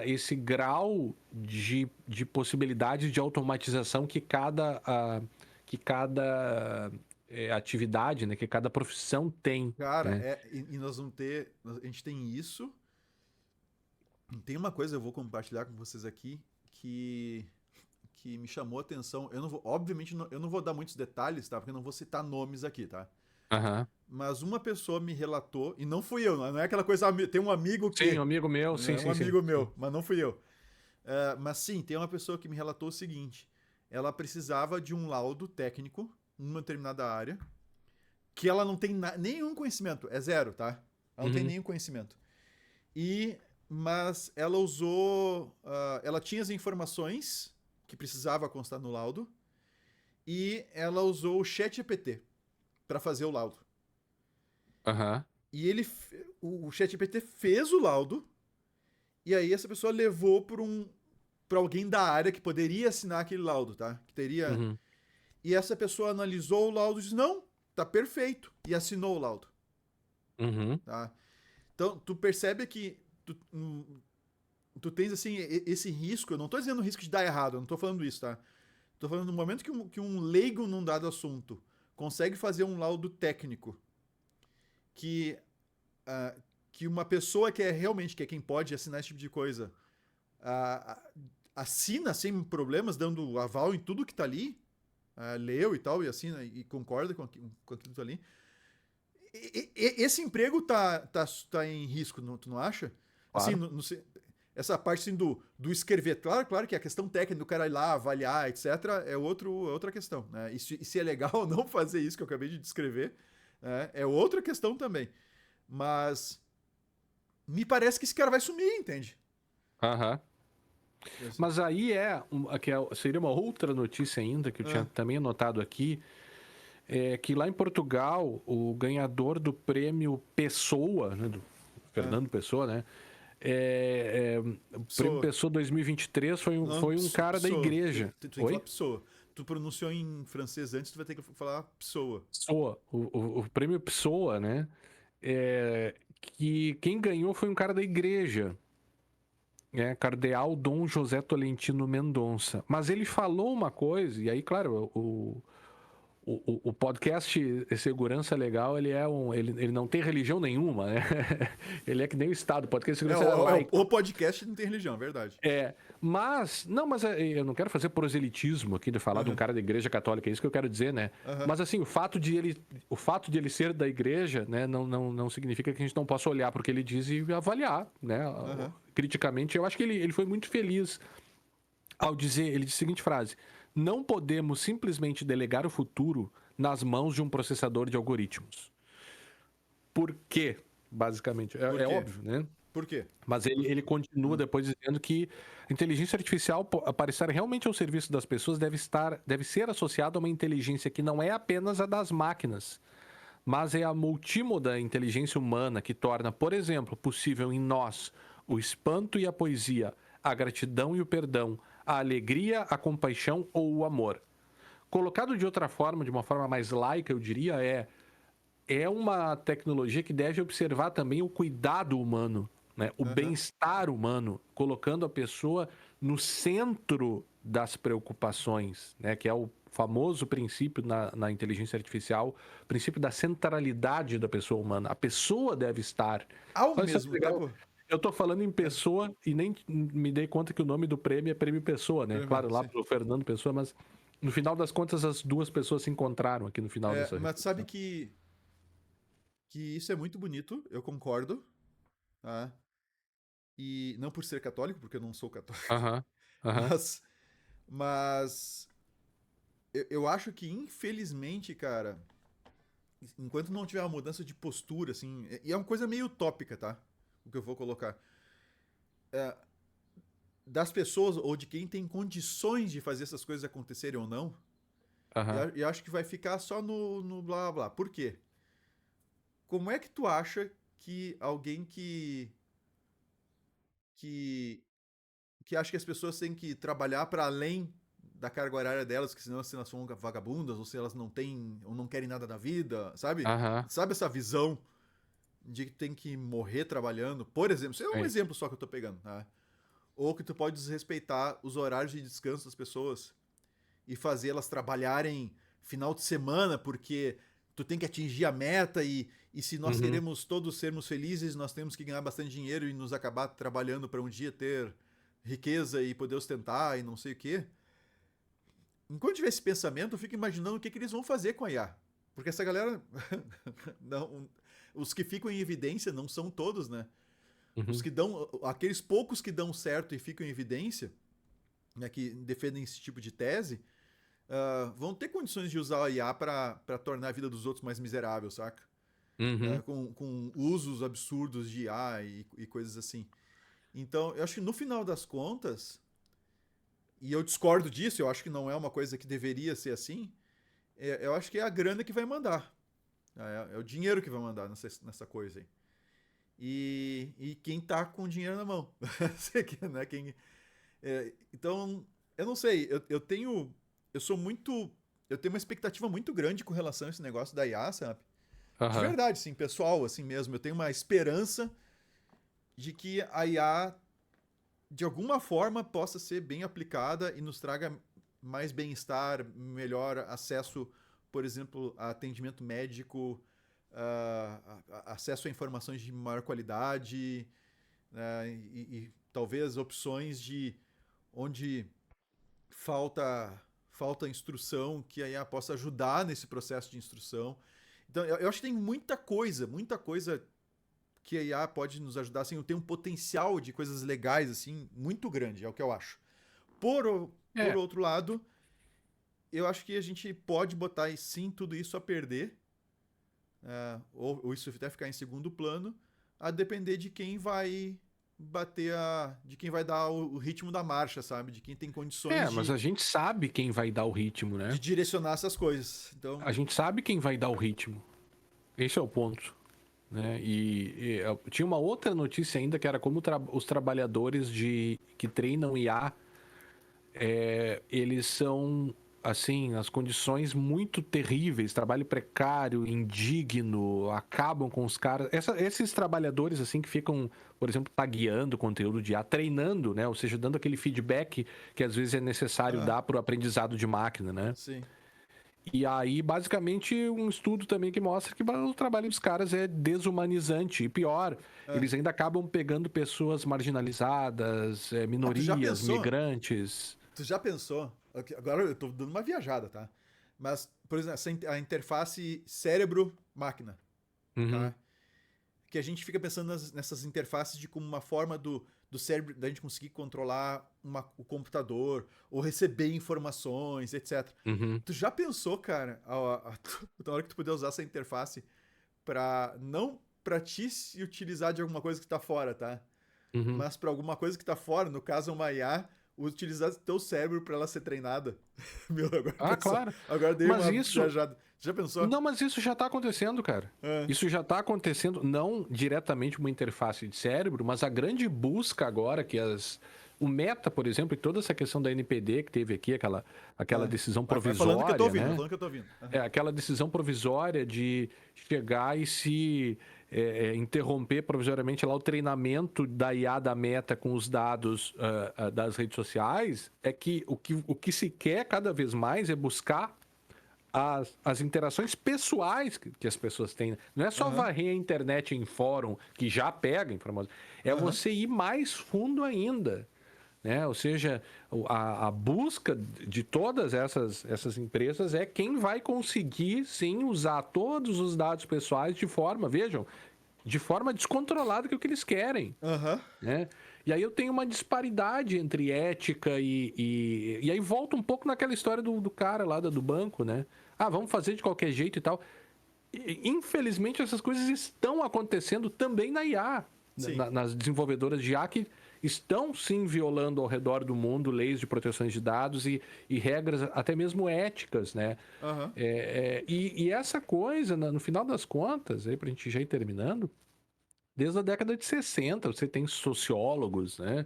esse grau de possibilidade de automatização que cada atividade, né, que cada profissão tem. Cara, Né? e nós vamos ter. A gente tem isso. Tem uma coisa que eu vou compartilhar com vocês aqui que me chamou a atenção. Eu não vou, obviamente, eu não vou dar muitos detalhes, tá? Porque eu não vou citar nomes aqui, tá? Uhum. Mas uma pessoa me relatou, e não fui eu, não é aquela coisa, tem um amigo Sim, um que. amigo meu, sim, É um sim, sim. amigo meu, mas não fui eu. Mas sim, tem uma pessoa que me relatou o seguinte: ela precisava de um laudo técnico numa determinada área, que ela não tem nenhum conhecimento, é zero, tá? Ela não tem Uhum. nenhum conhecimento. Mas ela usou. Ela tinha as informações que precisava constar no laudo, e ela usou o ChatGPT para fazer o laudo. Uhum. E o ChatGPT fez o laudo, E aí essa pessoa levou para alguém da área que poderia assinar aquele laudo, tá? Que teria. Uhum. E essa pessoa analisou o laudo e disse: não, tá perfeito. E assinou o laudo, Uhum. tá? Então, tu percebe que tu tens, assim, esse risco. Eu não tô dizendo o risco de dar errado, eu não tô falando isso, tá? Tô falando no momento que um leigo num dado assunto consegue fazer um laudo técnico que, ah, que uma pessoa que é realmente, que é quem pode assinar esse tipo de coisa, ah, ah, assina sem problemas, dando aval em tudo que tá ali, leu e tal, e assina e concorda com aquilo que tá ali. Esse emprego tá em risco, tu não acha? Assim, Claro. essa parte assim, do escrever. Claro que a questão técnica do cara ir lá, avaliar, etc., é outra questão. Né? E se é legal ou não fazer isso que eu acabei de descrever, né? É outra questão também. Mas me parece que esse cara vai sumir, entende? Aham. Mas aí seria uma outra notícia ainda que eu tinha Ah, também anotado aqui, é que lá em Portugal, o ganhador do prêmio Pessoa, né, do ah. Fernando Pessoa, né? O prêmio Pessoa. Pessoa 2023 Não, foi um cara da pessoa. igreja. Tu tem que falar Oi? pessoa. Tu pronunciou em francês antes, tu vai ter que falar pessoa. Pessoa. O prêmio Pessoa, né? Que quem ganhou foi um cara da igreja. Cardeal Dom José Tolentino Mendonça. Mas ele falou uma coisa, e aí, claro, o podcast Segurança Legal, ele não tem religião nenhuma, né? Ele é que nem o Estado, o podcast É, Segurança é laico. o podcast não tem religião, é verdade. Mas eu não quero fazer proselitismo aqui de falar de um Aham, cara da igreja católica, é isso que eu quero dizer, né? aham, Mas assim, o fato de ele ser da igreja, né, não significa que a gente não possa olhar para o que ele diz e avaliar, né? aham. Criticamente. Eu acho que ele foi muito feliz ao dizer, ele disse a seguinte frase: não podemos simplesmente delegar o futuro nas mãos de um processador de algoritmos. Por quê? Basicamente, Por é quê? óbvio, né? Por quê? Mas ele continua Ah, depois dizendo que a inteligência artificial, para estar realmente ao serviço das pessoas, deve ser associada a uma inteligência que não é apenas a das máquinas, mas é a multímoda inteligência humana que torna, por exemplo, possível em nós o espanto e a poesia, a gratidão e o perdão, a alegria, a compaixão ou o amor. Colocado de outra forma, de uma forma mais laica, eu diria, é uma tecnologia que deve observar também o cuidado humano, né? O aham. bem-estar humano, colocando a pessoa no centro das preocupações, né? Que é o famoso princípio na inteligência artificial, o princípio da centralidade da pessoa humana. A pessoa deve estar. Ao Olha só que mesmo legal. tempo. Eu estou falando em É, pessoa e nem me dei conta que o nome do prêmio é Prêmio Pessoa, né? Claro, lá sim. para o Fernando Pessoa, mas no final das contas as duas pessoas se encontraram aqui no final dessa Mas sabe reflexão. que isso é muito bonito, eu concordo. Tá? E não por ser católico, porque eu não sou católico, Aham, aham. mas, mas eu acho que, infelizmente, cara, enquanto não tiver uma mudança de postura, assim, e é uma coisa meio utópica, tá? O que eu vou colocar. É, das pessoas, ou de quem tem condições de fazer essas coisas acontecerem ou não, Aham. eu acho que vai ficar só no blá blá blá. Por quê? Como é que tu acha que alguém que, que acha que as pessoas têm que trabalhar para além da carga horária delas, que senão se elas são vagabundas, ou se elas não têm, ou não querem nada da vida, sabe? Aham. Sabe essa visão de que tem que morrer trabalhando? Por exemplo, isso é um Sim. exemplo só que eu tô pegando, tá? Ou que tu pode desrespeitar os horários de descanso das pessoas e fazer elas trabalharem final de semana porque tu tem que atingir a meta e se nós Uhum. queremos todos sermos felizes, nós temos que ganhar bastante dinheiro e nos acabar trabalhando para um dia ter riqueza e poder ostentar e não sei o quê. Enquanto tiver esse pensamento, eu fico imaginando o que eles vão fazer com a IA. Porque essa galera. não, os que ficam em evidência não são todos, né? Os Uhum. que dão. Aqueles poucos que dão certo e ficam em evidência, né, que defendem esse tipo de tese, vão ter condições de usar a IA para tornar a vida dos outros mais miserável, saca? Uhum. Com usos absurdos de IA e coisas assim. Então, eu acho que no final das contas, e eu discordo disso, eu acho que não é uma coisa que deveria ser assim, eu acho que é a grana que vai mandar. É o dinheiro que vai mandar nessa coisa aí. e quem tá com dinheiro na mão. Né? Então, eu não sei, eu sou muito, eu tenho uma expectativa muito grande com relação a esse negócio da IA, sabe? De Aham. verdade, assim, pessoal, assim mesmo, eu tenho uma esperança de que a IA, de alguma forma, possa ser bem aplicada e nos traga mais bem-estar, melhor acesso, por exemplo, a atendimento médico, acesso a informações de maior qualidade, né, e talvez opções de onde falta instrução, que a IA possa ajudar nesse processo de instrução. Então, eu acho que tem muita coisa que a IA pode nos ajudar, assim, tem um potencial de coisas legais, assim, muito grande, é o que eu acho. Por É, outro lado, eu acho que a gente pode botar, sim, tudo isso a perder, ou isso até ficar em segundo plano, a depender de quem vai de quem vai dar o ritmo da marcha, sabe? De quem tem condições mas a gente sabe quem vai dar o ritmo, de né? direcionar essas coisas. Então, A gente sabe quem vai dar o ritmo. Esse é o ponto, né? Tinha uma outra notícia ainda que era como os trabalhadores que treinam IA, eles são assim, as condições muito terríveis, trabalho precário, indigno, acabam com os caras. Esses trabalhadores assim que ficam, por exemplo, tagueando conteúdo de IA, treinando, né? Ou seja, dando aquele feedback que às vezes é necessário ah, dar para o aprendizado de máquina, né? sim. E aí, basicamente, um estudo também que mostra que o trabalho dos caras é desumanizante. E pior, Ah. eles ainda acabam pegando pessoas marginalizadas, Tu já minorias, pensou? migrantes. Tu já pensou? Agora eu tô dando uma viajada, tá? Mas, por exemplo, a interface cérebro-máquina, Uhum, tá? Que a gente fica pensando nessas interfaces de como uma forma do cérebro da gente conseguir controlar o computador ou receber informações, etc. uhum, Tu já pensou, cara, na hora que tu puder usar essa interface para não para ti se utilizar de alguma coisa que tá fora, tá? uhum. Mas para alguma coisa que tá fora, no caso uma IA, utilizar teu cérebro para ela ser treinada. Meu, Ah, claro. agora dei Mas uma isso. viajada. Já pensou? Não, mas isso já está acontecendo, cara. É. Isso já está acontecendo, não diretamente uma interface de cérebro, mas a grande busca agora que o Meta, por exemplo, e toda essa questão da NPD que teve aqui, aquela É. decisão Vai falando que eu tô provisória, ouvindo, vai né? falando que eu tô ouvindo. É Aham. aquela decisão provisória de chegar e se interromper provisoriamente lá o treinamento da IA da Meta com os dados das redes sociais, é que o que se quer cada vez mais é buscar as interações pessoais que as pessoas têm. Não é só Aham. varrer a internet em fórum, que já pega informação, é Aham. você ir mais fundo ainda. Né? Ou seja, a busca de todas essas empresas é quem vai conseguir, sim, usar todos os dados pessoais de forma, vejam, de forma descontrolada, que é o que eles querem. Aham. Né? E aí eu tenho uma disparidade entre ética e aí volta um pouco naquela história do cara lá do banco, né? Ah, vamos fazer de qualquer jeito e tal. Infelizmente, essas coisas estão acontecendo também na IA, Sim. nas desenvolvedoras de IA que estão sim violando ao redor do mundo leis de proteção de dados e regras até mesmo éticas, né? Aham. E essa coisa, no final das contas, aí para a gente já ir terminando, desde a década de 60, você tem sociólogos, né?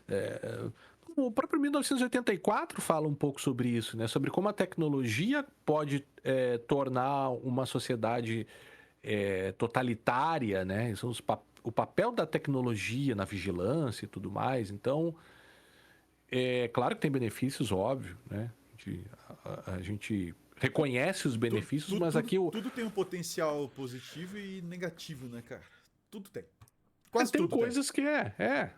É, o próprio 1984 fala um pouco sobre isso, né? Sobre como a tecnologia pode tornar uma sociedade totalitária, né? São o papel da tecnologia na vigilância e tudo mais. Então, é claro que tem benefícios, óbvio, né? A gente reconhece os benefícios, mas aqui Tudo tem um potencial positivo e negativo, né, cara? Tudo tem. Quase tem tudo tem. coisas que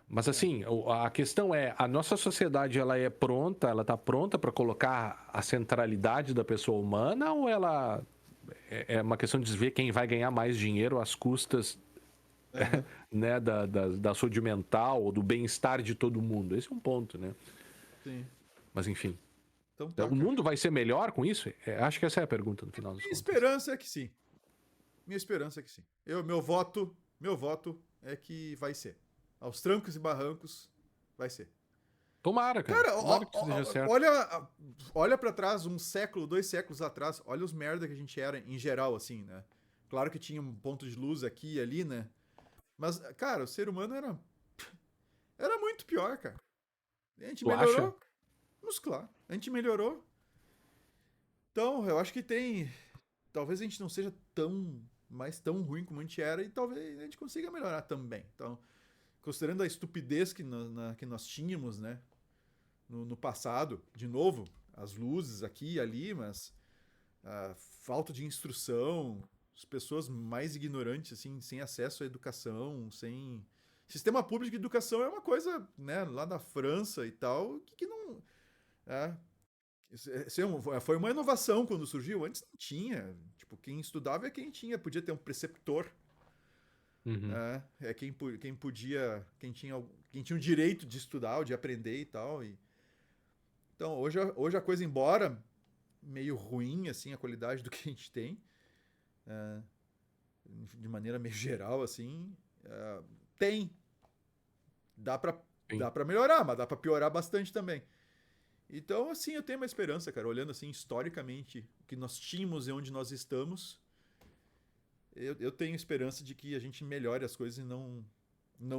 mas É. assim, a questão é, a nossa sociedade ela é pronta, ela está pronta para colocar a centralidade da pessoa humana ou ela é uma questão de ver quem vai ganhar mais dinheiro às custas, Aham. né, da saúde mental ou do bem-estar de todo mundo? Esse é um ponto, né? Sim. Mas enfim, Então tá, o cara. mundo vai ser melhor com isso? Acho que essa é a pergunta no final das Minha contas. esperança é que sim. Minha esperança é que sim. Meu voto é que vai ser. Aos trancos e barrancos, vai ser. Tomara, cara. Cara, Tomara que seja certo. olha para trás, um século, 2 séculos atrás, olha os merda que a gente era em geral, assim, né? Claro que tinha um ponto de luz aqui e ali, né? Mas, cara, o ser humano era muito pior, cara. A gente Tu acha? melhorou, mas claro, a gente melhorou. Então, eu acho que tem. Talvez a gente não seja tão ruim como a gente era e talvez a gente consiga melhorar também. Então, considerando a estupidez que nós tínhamos, né, no passado, de novo, as luzes aqui e ali, mas a falta de instrução, as pessoas mais ignorantes, assim, sem acesso à educação, sem. Sistema público de educação é uma coisa, né, lá da França e tal, que não. É, foi uma inovação quando surgiu. Antes não tinha. Tipo, quem estudava é quem tinha, podia ter um preceptor. Uhum. É quem podia. Quem tinha o direito de estudar, ou de aprender e tal. Então, hoje a coisa, embora meio ruim, assim, a qualidade do que a gente tem, é, de maneira meio geral, assim, tem. Dá pra, Sim. dá pra melhorar, mas dá pra piorar bastante também. Então, assim, eu tenho uma esperança, cara, olhando assim historicamente o que nós tínhamos e onde nós estamos, eu tenho esperança de que a gente melhore as coisas e não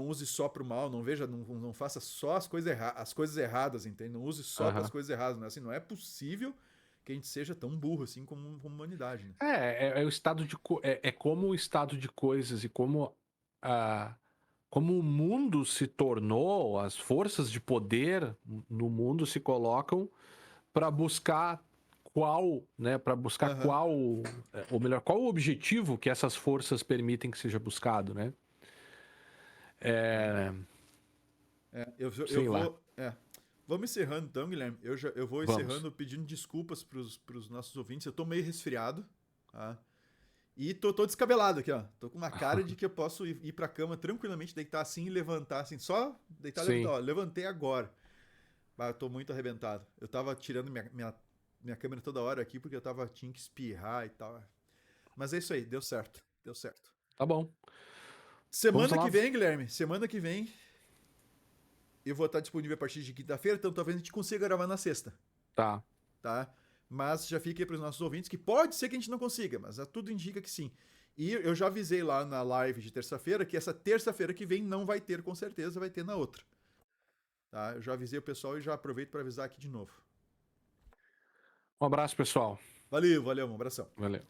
use só pro mal, não faça só as coisas erradas, entende? Não use só para as Aham. coisas erradas, né? Assim, não é possível que a gente seja tão burro assim como humanidade, né? É o estado é como o estado de coisas e como o mundo se tornou, as forças de poder no mundo se colocam para buscar Aham. ou melhor, qual o objetivo que essas forças permitem que seja buscado, né? É, É, eu sei lá, vou. Vamos encerrando então, Guilherme. Eu vou vamos. encerrando pedindo desculpas pros nossos ouvintes. Eu tô meio resfriado, tá? E tô descabelado aqui, ó. Tô com uma cara de que eu posso ir pra cama tranquilamente, deitar assim e levantar, assim, só deitar e levantar. Sim, Ó, levantei agora. Mas eu tô muito arrebentado. Eu tava tirando minha câmera toda hora aqui porque tinha que espirrar e tal. Mas é isso aí, deu certo. Deu certo. tá bom. Vamos Semana lá. que vem, Guilherme, semana que vem eu vou estar disponível a partir de quinta-feira, então talvez a gente consiga gravar na sexta, Tá. tá? Mas já fica aí para os nossos ouvintes que pode ser que a gente não consiga, mas tudo indica que sim. E eu já avisei lá na live de terça-feira que essa terça-feira que vem não vai ter, com certeza, vai ter na outra. Tá? Eu já avisei o pessoal e já aproveito para avisar aqui de novo. Um abraço, pessoal. Valeu, valeu, um abração. Valeu.